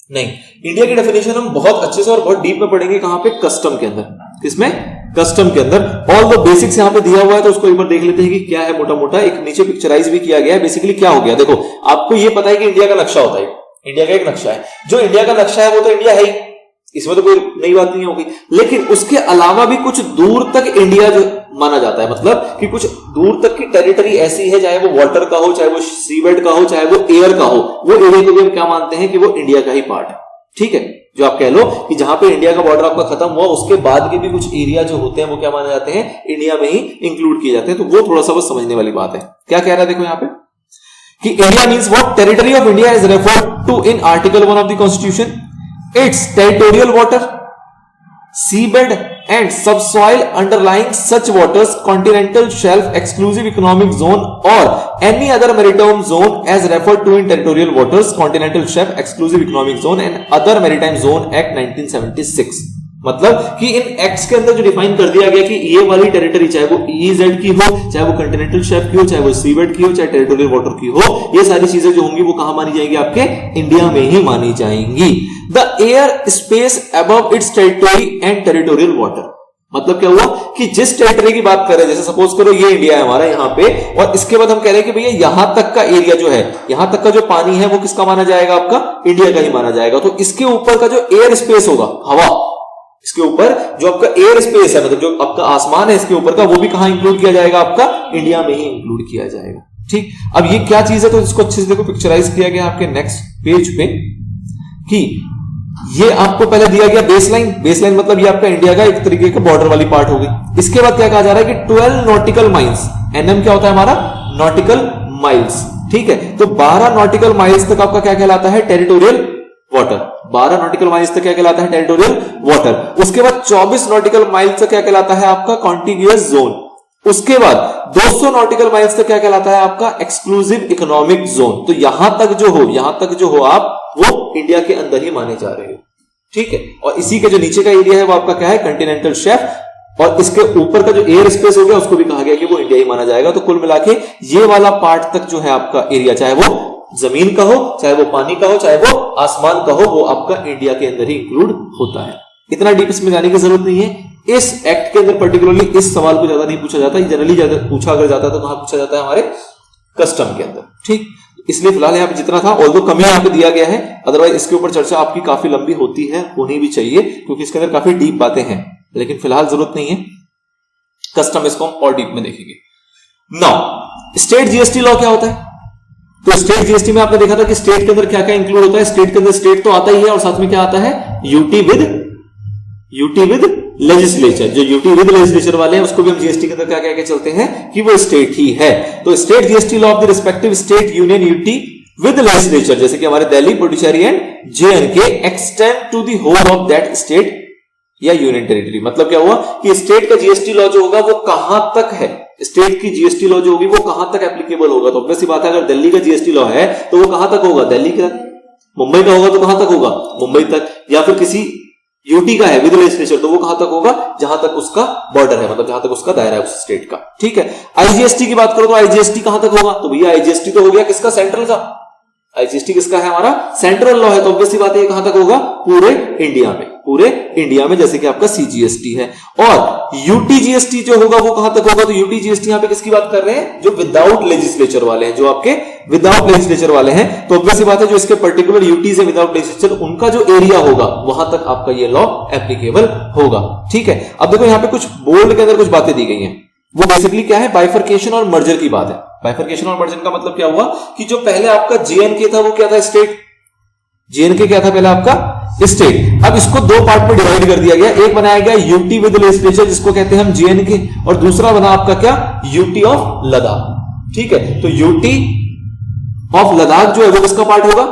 नहीं, इंडिया की डेफिनेशन हम बहुत अच्छे से और बहुत डीप में पढ़ेंगे, कहां पे, कस्टम के अंदर। किसमें? कस्टम के अंदर। ऑल द बेसिक्स यहां पे दिया हुआ है, तो उसको एक बार देख लेते हैं कि क्या है मोटा मोटा। एक नीचे पिक्चराइज भी किया गया है। बेसिकली क्या हो गया, देखो आपको ये पता है कि इंडिया का नक्शा होता है, इंडिया का एक नक्शा है, जो इंडिया का नक्शा है वो तो इंडिया है ही, इसमें तो कोई नई बात नहीं होगी। लेकिन उसके अलावा भी कुछ दूर तक इंडिया जो माना जाता है, मतलब कि कुछ दूर तक की टेरिटरी ऐसी है, चाहे वो वाटर का हो, चाहे वो सीबेड का हो, चाहे वो एयर का हो, वो एरिया को भी हम क्या मानते हैं कि वो इंडिया का ही पार्ट है। ठीक है, जो आप कह लो कि जहां पे इंडिया का बॉर्डर आपका खत्म हुआ उसके बाद के भी कुछ एरिया जो होते हैं वो क्या माने जाते हैं, इंडिया में ही इंक्लूड किए जाते हैं। तो वो थोड़ा सा बस समझने वाली बात है। क्या कह रहा है देखो यहां पे कि India means what, territory of India is referred to in article 1 of the constitution, its territorial water, seabed and subsoil underlying such waters, continental shelf, exclusive economic zone or any other maritime zone as referred to in territorial waters, continental shelf, exclusive economic zone and other maritime zone act 1976। मतलब कि इन acts के अंदर जो define कर दिया गया कि ये वाली टेरिटरी, चाहे वो ईजेड की हो, चाहे वो कंटिनेंटल शेल्फ की हो, चाहे वो सीबेड की हो, चाहे टेरिटोरियल वाटर की हो, ये सारी चीजें जो होंगी वो कहां मानी जाएंगी, आपके इंडिया में ही मानी जाएंगी। The air space above it's territory and territorial water, मतलब क्या हुआ कि जिस टेरिटरी की बात कर रहे हैं, जैसे सपोज करो ये इंडिया है हमारा यहाँ पे, और इसके बाद हम कह रहे हैं कि भैया यहां तक का एरिया जो है, यहां तक का जो पानी है वो किसका माना जाएगा, आपका इंडिया का ही माना जाएगा। तो इसके ऊपर का जो एयर स्पेस होगा, हवा, इसके ऊपर जो आपका एयर स्पेस है, मतलब जो आपका आसमान है इसके ऊपर का, वो भी कहां इंक्लूड किया जाएगा, आपका इंडिया में ही इंक्लूड किया जाएगा। ठीक, अब ये क्या चीज है, तो इसको अच्छे से देखो पिक्चराइज किया गया आपके नेक्स्ट पेज पे कि ये आपको पहले दिया गया बेसलाइन, बेसलाइन मतलब ये आपका इंडिया का एक तरीके का बॉर्डर वाली पार्ट हो गई। इसके बाद क्या कहा जा रहा है कि 12 नॉटिकल माइल्स, एनएम क्या होता है हमारा, नॉटिकल माइल्स। ठीक है, तो 12 नॉटिकल माइल्स तक आपका क्या कहलाता है, टेरिटोरियल वाटर। 12 नॉटिकल माइल्स तक क्या कहलाता है, टेरिटोरियल वाटर। उसके बाद 24 नॉटिकल माइल्स तक क्या कहलाता है, आपका कॉन्टिग्यूअस जोन। उसके बाद 200 नॉटिकल माइल्स तक क्या कहलाता है, आपका एक्सक्लूसिव इकोनॉमिक जोन। तो यहां तक जो हो आप, वो इंडिया के अंदर ही माने जा रहे हो। ठीक है, और इसी के जो नीचे का एरिया है वो आपका क्या है, कंटिनेंटल शेल्फ, और इसके ऊपर का जो एयर स्पेस हो गया उसको भी कहा गया कि वो इंडिया ही माना जाएगा। तो कुल मिला के ये वाला पार्ट तक जो है आपका एरिया, चाहे वो जमीन का हो, चाहे वो पानी का हो, चाहे वो आसमान का हो, वो आपका इंडिया के अंदर ही इंक्लूड होता है। इतना डीप इसमें जाने की जरूरत नहीं है। इस एक्ट के अंदर पर्टिकुलरली इस सवाल को ज्यादा नहीं पूछा जाता, जनरली ज्यादा पूछा अगर जाता है तो कहां पूछा जाता है, हमारे कस्टम के अंदर। ठीक, इसलिए फिलहाल यहाँ पे जितना था, ऑल्दो कमी यहाँ पे दिया गया है, अदरवाइज इसके ऊपर चर्चा आपकी काफी लंबी होती है, होनी भी चाहिए, क्योंकि इसके अंदर काफी डीप बातें हैं, लेकिन फिलहाल जरूरत नहीं है। कस्टम इसको हम और डीप में देखेंगे। नाउ स्टेट जीएसटी लॉ क्या होता है, तो स्टेट जीएसटी में आपने देखा था कि स्टेट के अंदर क्या क्या इंक्लूड होता है। स्टेट के अंदर स्टेट तो आता ही है, और साथ में क्या आता है, यूटी विद लेजिस्लेचर। जो यूटी विद लेजिस्लेचर वाले हैं उसको भी हम जीएसटी के अंदर क्या कह के चलते हैं कि वो स्टेट ही है। तो state GST law of the respective state union UT with legislature, जैसे कि हमारे Delhi, Puducherry and J and K, extend to the whole of that state या यूनियन टेरिटरी। मतलब क्या हुआ कि स्टेट का जीएसटी लॉ जो होगा वो कहां तक है, स्टेट की जीएसटी लॉ जो होगी वो कहां तक एप्लीकेबल होगा। तो ऑब्वियस सी बात है, अगर दिल्ली का जीएसटी लॉ है तो वो कहां तक होगा, दिल्ली का। मुंबई का होगा तो कहां तक होगा, मुंबई तक। या फिर किसी यूटी का है विद लेजिस्लेचर तो वो कहां तक होगा, जहां तक उसका बॉर्डर है, मतलब जहां तक उसका दायरा है उस स्टेट का। ठीक है। आईजीएसटी की बात करो तो आईजीएसटी कहां तक होगा, तो भैया आईजीएसटी तो हो गया किसका, सेंट्रल का। आईजीएसटी किसका है, हमारा सेंट्रल लॉ है, तो ऑब्वियस सी बात है कहां तक होगा, पूरे इंडिया में, पूरे इंडिया में, जैसे कि आपका सीजीएसटी है। और यूटीजीएसटी जो होगा वो कहां तक होगा, तो यूटीजीएसटी यहां पे किसकी बात कर रहे हैं, जो विदाउट लेजिस्लेचर वाले हैं, जो आपके विदाउट लेजिस्लेचर वाले हैं। तो ऑब्वियस सी बात है जो इसके पर्टिकुलर यूटीज है विदाउट लेजिस्लेचर, उनका जो एरिया होगा वहां तक आपका ये लॉ एप्लीकेबल होगा। ठीक है। अब देखो यहां पे कुछ बोल्ड के अंदर कुछ बातें दी गई हैं, वो बेसिकली क्या है, बाइफरकेशन और मर्जर की बात है। बाइफरकेशन और मर्जर का मतलब क्या हुआ कि जो पहले आपका जेएनके था वो क्या था, स्टेट। जेएनके क्या था पहले आपका, स्टेट। अब इसको दो पार्ट में डिवाइड कर दिया गया, एक बनाया गया यूटी विद लेजिस्लेचर जिसको कहते हैं हम जेएनके, और दूसरा बना आपका क्या, यूटी ऑफ लद्दाख। ठीक है। तो यूटी ऑफ लद्दाख जो है वो किसका पार्ट होगा,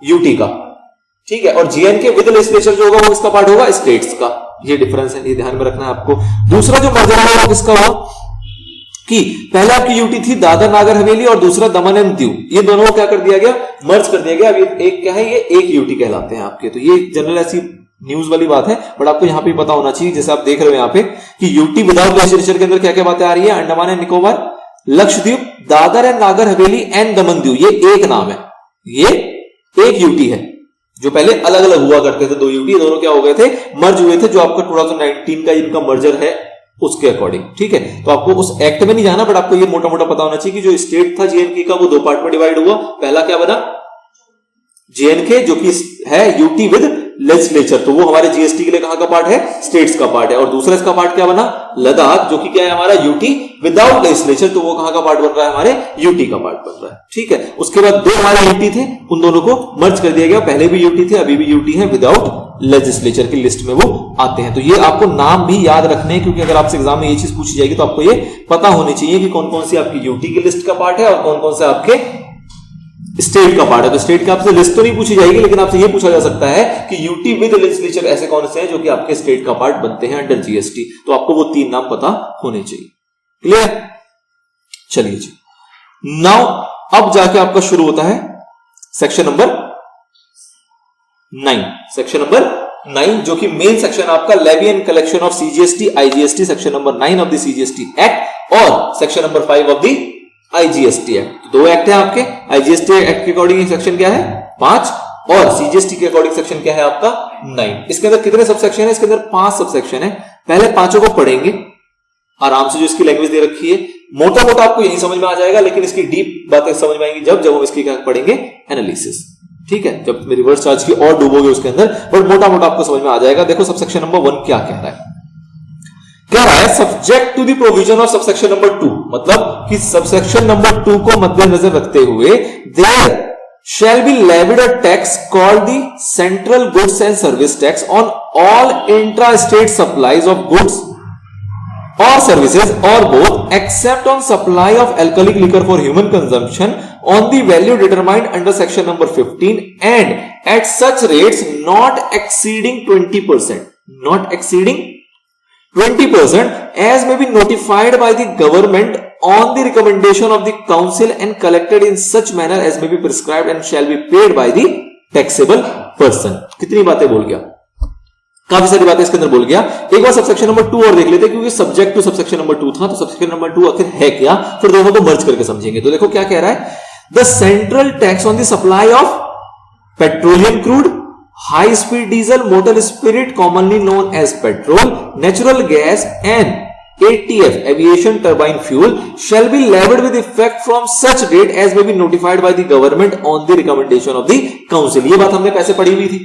यूटी का। ठीक है। और जेएनके विद लेजिस्लेचर जो होगा वो किसका पार्ट होगा, स्टेट्स का। ये डिफरेंस है, ये ध्यान में रखना है आपको। दूसरा जो मर्जर है वो किसका हुआ कि पहले आपकी यूटी थी दादर नागर हवेली और दूसरा दमन एंड दीव, ये दोनों को क्या कर दिया गया, मर्ज कर दिया गया। अब ये एक क्या है, ये एक यूटी कहलाते हैं आपके। तो ये जनरल ऐसी न्यूज वाली बात है, बट आपको यहां पे पता होना चाहिए, जैसे आप देख रहे हो यहां पे कि यूटी विदाउट लेजिस्लेचर के अंदर क्या क्या बातें आ रही है, Andaman and Nicobar, Lakshadweep, Dadar and Nagar Haveli and Daman Diu, ये एक नाम है, ये एक यूटी है। जो पहले अलग अलग हुआ करते थे दो यूटी, दोनों क्या हो गए थे, मर्ज हुए थे, जो आपका 2019 का इनका मर्जर है उसके अकॉर्डिंग। ठीक है। तो आपको उस एक्ट में नहीं जाना, बट आपको ये मोटा मोटा पता होना चाहिए कि जो स्टेट था जेएनके का वो दो पार्ट में डिवाइड हुआ। पहला क्या बना, जेएनके जो कि है यूटी विद लेजिस्लेचर, तो वो हमारे जीएसटी के लिए कहां का पार्ट है, स्टेट्स का पार्ट है। और दूसरा इसका पार्ट क्या बना, लद्दाख, जो कि क्या है हमारा यूटी विदाउट लेजिस्लेचर, तो वो कहां का पार्ट बन रहा है, हमारे यूटी का पार्ट बन रहा है। ठीक है। उसके बाद दो हमारे यूटी थे, उन दोनों को मर्ज कर दिया गया। पहले भी यूटी थे, अभी भी यूटी है, विदाउट लेजिस्लेचर की लिस्ट में वो आते हैं। तो ये आपको नाम भी याद रखने हैं, क्योंकि अगर आपसे एग्जाम में ये चीज पूछी जाएगी तो आपको ये पता होनी चाहिए कि कौन कौन सी आपकी यूटी की लिस्ट का पार्ट है और कौन कौन से आपके स्टेट का पार्ट है। तो स्टेट का आपसे लिस्ट तो नहीं पूछी जाएगी, लेकिन आपसे ये पूछा जा सकता है कि यूटी विद लेजिस्लेचर ऐसे कौन से हैं जो कि आपके स्टेट का पार्ट बनते हैं अंडर जीएसटी। तो आपको वो तीन नाम पता होने चाहिए। क्लियर। चलिए जी, नाउ अब जाके आपका शुरू होता है सेक्शन नंबर 9। सेक्शन नंबर 9 जो कि मेन सेक्शन आपका levy and collection of CGST IGST, section number 9 of the CGST act, और section number 5 of the IGST act. दो एक्ट है आपके। आईजीएसटी एक्ट के अकॉर्डिंग सेक्शन क्या है 5, और सीजीएसटी के अकॉर्डिंग सेक्शन क्या है आपका 9। इसके अंदर कितने सब सेक्शन है, इसके अंदर 5 सब सेक्शन है। पहले पांचों को पढ़ेंगे आराम से, जो इसकी लैंग्वेज दे रखी है मोटा मोटा आपको यही समझ में आ जाएगा, लेकिन इसकी डीप बातें समझ में आएंगी जब हम इसकी क्या पढ़ेंगे, एनालिसिस। ठीक है। जब रिवर्स चार्ज की और डूबोगे उसके अंदर, बट मोटा मोटा आपको समझ में आ जाएगा। देखो सबसेक्शन नंबर 1 क्या कह रहा है, क्या रहा है, subject to the provision of subsection number 2, मतलब कि सबसेक्शन नंबर 2 को मद्देनजर रखते हुए there shall be levied a tax called the Central Goods and Service Tax on all intra-state supplies of goods or services or both, except on supply of alcoholic liquor for human consumption on the value determined under section number 15 and at such rates not exceeding 20%, not exceeding 20% as may be notified by the government on the recommendation of the council and collected in such manner as may be prescribed and shall be paid by the taxable person। कितनी बातें बोल गया, काफी सारी बातें इसके अंदर बोल गया। एक बार सबसेक्शन नंबर 2 और देख लेते हैं, क्योंकि सब्जेक्ट टू सबसेक्शन नंबर 2 था, तो सबसेक्शन नंबर 2 आखिर है क्या, फिर दोनों को मर्ज करके समझेंगे। तो देखो क्या कह रहा है, the central tax on the supply of petroleum crude, high speed diesel, motor spirit commonly known as petrol, natural gas and ATF aviation turbine fuel shall be levied with effect from such date as may be notified by the government on the recommendation of the council। ये बात हमने पैसे पढ़ी हुई थी,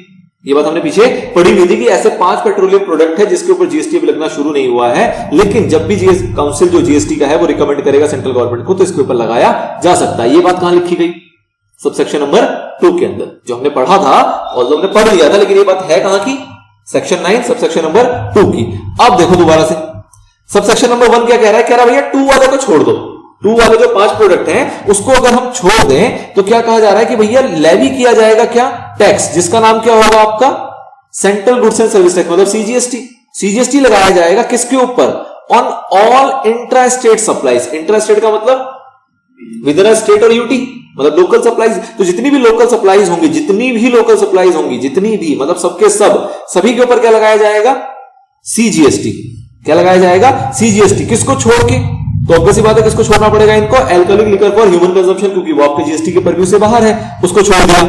ये बात हमने पीछे पढ़ी हुई थी कि ऐसे 5 पेट्रोलियम प्रोडक्ट है जिसके ऊपर जीएसटी अभी लगना शुरू नहीं हुआ है, लेकिन जब भी काउंसिल जो जीएसटी का है वो रिकमेंड करेगा सेंट्रल गवर्नमेंट को तो इसके ऊपर लगाया जा सकता है। ये बात कहां लिखी गई, सबसेक्शन नंबर 2 के अंदर, जो हमने पढ़ा था और जो हमने पढ़ लिया था, लेकिन ये बात है कहां की, सेक्शन 9 सबसेक्शन नंबर 2 की। अब देखो दोबारा से सबसेक्शन नंबर 1 क्या कह रहा है, कह रहा है भैया 2 वाले को छोड़ दो, 2 वाले जो 5 प्रोडक्ट हैं उसको अगर हम छोड़ दें तो क्या कहा जा रहा है कि भैया लेवी किया जाएगा क्या, टैक्स, जिसका नाम क्या होगा आपका central goods and service tax, मतलब सीजीएसटी। सीजीएसटी लगाया जाएगा किसके ऊपर? On all intra state supplies. Intra state का मतलब विद इन स्टेट और यूटी, मतलब लोकल सप्लाईज। तो जितनी भी लोकल सप्लाईज होंगी, जितनी भी मतलब सबके सभी के ऊपर क्या लगाया जाएगा? सीजीएसटी। क्या लगाया जाएगा? सीजीएसटी। किसको छोड़ के? तो ऑब्वियस बात है किसको छोड़ना पड़ेगा इनको? Alcoholic liquor for human consumption, क्योंकि वो आपके जीएसटी के परव्यू से बाहर है, उसको छोड़ दिया।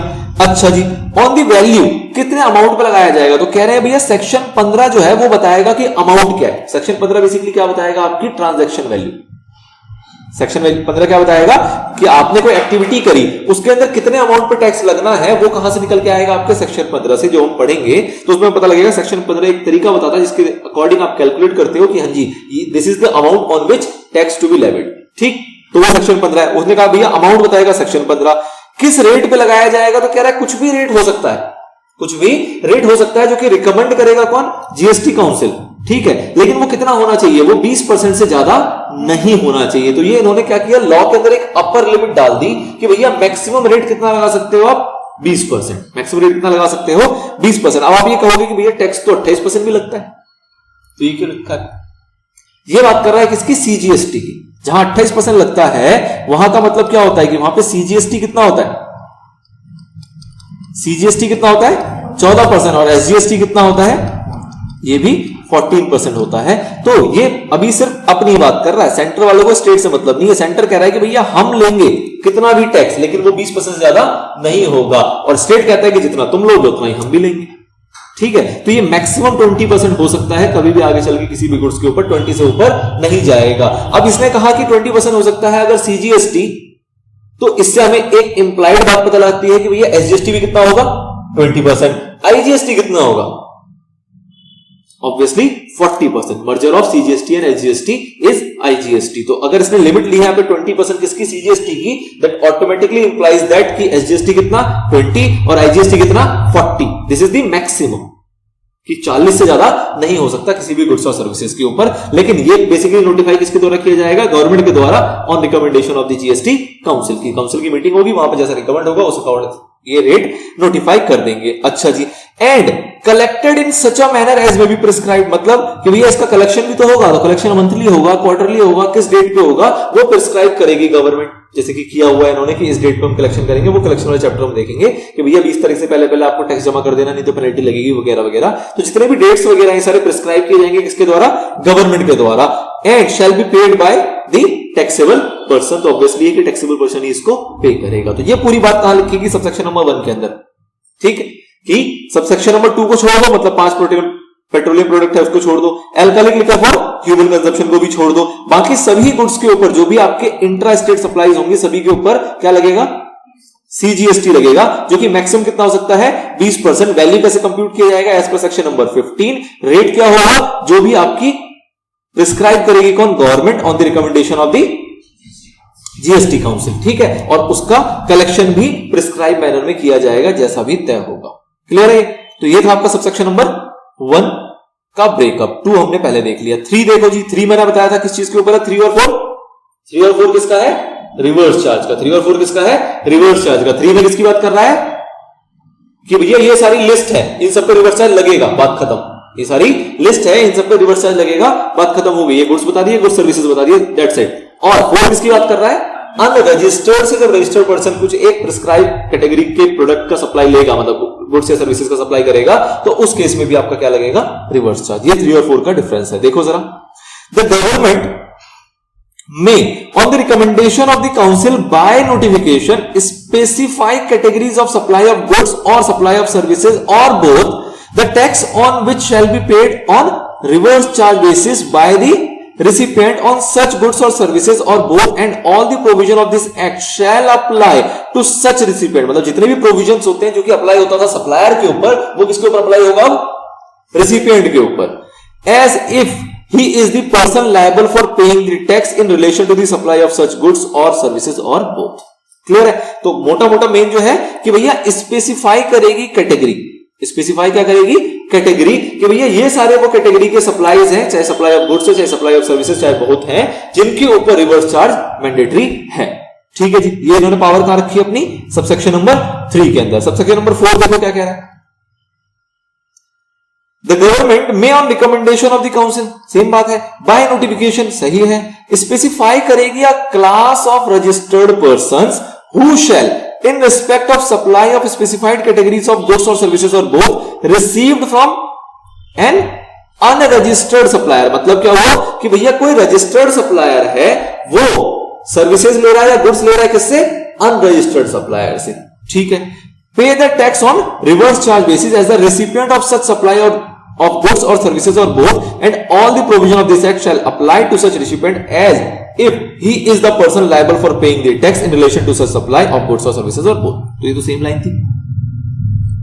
अच्छा जी, ऑन दी वैल्यू कितने अमाउंट पे लगाया जाएगा? तो कह रहे हैं भैया सेक्शन 15 जो है वो बताएगा कि अमाउंट क्या है। सेक्शन 15 बेसिकली क्या बताएगा? आपकी ट्रांजैक्शन वैल्यू। सेक्शन 15 क्या बताएगा कि आपने कोई एक्टिविटी करी, उसके अंदर कितने अमाउंट पे टैक्स लगना है, वो कहां से निकल के आएगा? आपके सेक्शन 15 से। जो हम पढ़ेंगे तो उसमें पता लगेगा। सेक्शन 15 एक तरीका बताता है जिसके अकॉर्डिंग आप कैलकुलेट करते हो कि हाँ जी this is the amount on which tax to be levied. ठीक, तो वो सेक्शन 15 है। उसने कहा भैया अमाउंट बताएगा सेक्शन 15। किस रेट पे लगाया जाएगा? तो कह रहा है कुछ भी रेट हो सकता है, कुछ भी रेट हो सकता है जो कि रिकमेंड करेगा कौन? GST council. ठीक है, लेकिन वो कितना होना चाहिए? वो 20% से ज्यादा नहीं होना चाहिए। तो ये इन्होंने क्या किया? लॉ के अंदर एक अपर लिमिट डाल दी कि भैया मैक्सिमम रेट कितना लगा सकते हो आप? 20%। मैक्सिमम रेट कितना लगा सकते हो? 20%। अब आप ये कहोगे कि भैया टैक्स तो 28% भी लगता है, तो ये क्यों लिखा है? ये बात कर रहा है किसकी? सीजीएसटी की। जहां 28% लगता है वहां का मतलब क्या होता है कि वहां पे सीजीएसटी कितना होता है? सीजीएसटी कितना होता है? 14%। और एसजीएसटी कितना होता है? ये भी 14% होता है। तो ये अभी सिर्फ अपनी बात कर रहा है, सेंटर वालों को स्टेट से मतलब नहीं है। सेंटर कह रहा है कि भैया हम लेंगे कितना भी टैक्स, लेकिन वो 20% से ज्यादा नहीं होगा। और स्टेट कहता है कि जितना तुम लोग उतना ही हम भी लेंगे। ठीक है, तो ये मैक्सिमम 20% हो सकता है, कभी भी आगे चल के किसी भी गुड्स के ऊपर 20 से ऊपर नहीं जाएगा। अब इसने कहा कि 20% हो सकता है अगर सीजीएसटी, तो इससे हमें एक इंप्लाइड बात पता लगती है कि भैया एसजीएसटी भी कितना होगा? 20%। आईजीएसटी कितना होगा? Obviously 40%। Merger of CGST and SGST is IGST. तो अगर इसने लिमिट ली है यहाँ पे 20% किसकी? सीजीएसटी की, दैट ऑटोमेटिकली इंप्लाइज दैट कि एसजीएसटी कितना? 20 और आईजीएसटी कितना? 40। दिस इज द मैक्सिमम, कि 40 से ज्यादा नहीं हो सकता किसी भी गुड्स और सर्विसेज के ऊपर। लेकिन ये बेसिकली नोटिफाई किसके द्वारा किया जाएगा? गवर्नमेंट के द्वारा, on recommendation of the GST council की। काउंसिल की मीटिंग होगी, वहां पर जैसा रिकमेंड होगा उस अकॉर्डिंग ये रेट नोटिफाई कर देंगे। अच्छा जी, and collected in such a manner as may be prescribe, मतलब कि भैया इसका कलेक्शन भी तो होगा। तो कलेक्शन मंथली होगा, क्वार्टरली होगा, किस डेट पे होगा वो प्रिस्क्राइब करेगी गवर्नमेंट। जैसे कि किया हुआ है इन्होंने कि इस डेट पे हम कलेक्शन करेंगे, वो कलेक्शन वाले चैप्टर में देखेंगे कि भैया 20 तारीख से पहले आपको टैक्स जमा कर देना, नहीं तो पेनल्टी लगेगी वगैरह वगैरह। तो जितने भी डेट्स वगैरह हैं सारे प्रिस्क्राइब किए जाएंगे किसके द्वारा? गवर्नमेंट के द्वारा। And shall be paid by the taxable person. तो ऑब्वियसली कि टैक्सेबल पर्सन ही इसको पे करेगा। तो ये पूरी बात कहां लिखेगी? सबसेक्शन नंबर 1 के अंदर। ठीक है, कि सबसेक्शन नंबर 2 को छोड़ दो, मतलब 5 पेट्रोलियम प्रोडक्ट है उसको छोड़ दो, alcoholic liquor for human consumption को भी छोड़ दो। बाकी सभी गुड्स के ऊपर जो भी आपके इंट्रा स्टेट सप्लाईज होंगे सभी के ऊपर क्या लगेगा? सीजीएसटी लगेगा, जो कि मैक्सिमम कितना हो सकता है? 20%। वैल्यू कैसे कंप्यूट किया जाएगा? As per section number 15। Rate क्या होगा? जो भी आपकी प्रिस्क्राइब करेगी कौन? Government, on the recommendation of the GST council. ठीक है, और उसका कलेक्शन भी प्रिस्क्राइब मैनर में किया जाएगा जैसा भी तय होगा। क्लियर है? तो ये था आपका सबसेक्शन नंबर 1 का ब्रेकअप। 2 हमने पहले देख लिया। 3 देखो जी, 3 मैंने बताया था किस चीज के ऊपर है? 3 और 4। 3 और 4 किसका है? रिवर्स चार्ज का। 3 और 4 किसका है? रिवर्स चार्ज का। 3 में किसकी बात कर रहा है? कि भैया ये सारी लिस्ट है, इन सब पे रिवर्स चार्ज लगेगा, बात खत्म। ये सारी लिस्ट है, इन सब पे रिवर्स चार्ज लगेगा, बात खत्म हो गई। ये गुड्स बता दिए, गुड्स सर्विसेज बता दिए, दैट्स इट। और 4 किसकी बात कर रहा है? अनरजिस्टर्ड से जब रजिस्टर्ड पर्सन कुछ एक प्रिस्क्राइब कैटेगरी के प्रोडक्ट का सप्लाई लेगा, मतलब गुड्स या सर्विसेज का सप्लाई करेगा, तो उस केस में भी आपका क्या लगेगा? Reverse charge. ये 3 और 4 का डिफरेंस है। देखो जरा, the government may on the recommendation of the council by notification specify categories of supply of goods or supply of services or both, the tax on which shall be paid on reverse charge basis by the recipient on such goods or services or both, and all the provision of this act shall apply to such recipient। मतलब जितने भी provisions होते हैं जो कि apply होता था supplier के ऊपर, वो किसके ऊपर अप्लाई होगा? रेसिपिएंट के ऊपर। as if he is the person liable for paying the tax in relation to the supply of such goods or services or both। Clear है? तो मोटा मोटा मेन जो है कि भैया स्पेसिफाई करेगी कैटेगरी। स्पेसिफाई क्या करेगी? कैटेगरी, कि भैया ये सारे वो कैटेगरी के सप्लाईज हैं, चाहे सप्लाई ऑफ गुड्स है, चाहे सप्लाई ऑफ सर्विसेज, चाहे बहुत हैं, जिनके ऊपर रिवर्स चार्ज मैंडेटरी है। ठीक है जी, ये इन्होंने पावर कहां रखी है अपनी? सबसेक्शन नंबर 3 के अंदर। सबसेक्शन नंबर 4 देखो क्या कह रहा है? The government may on recommendation of the council, same बात है, बाय नोटिफिकेशन, सही है, स्पेसिफाई करेगी अ class of registered persons who shell in respect of supply of specified categories of goods और सर्विसेज और both received from N unregistered supplier. मतलब क्या हुआ कि भैया कोई रजिस्टर्ड सप्लायर है, वो सर्विसेज ले रहा है या गुड्स ले रहा है किससे? अनरजिस्टर्ड सप्लायर से, ठीक है। Pay the tax on reverse charge basis as the recipient of such supply of goods or services or both, and all the provision of this act shall apply to such recipient as if he is the person liable for paying the tax in relation to such supply of goods or services or both। तो ये तो same line थी,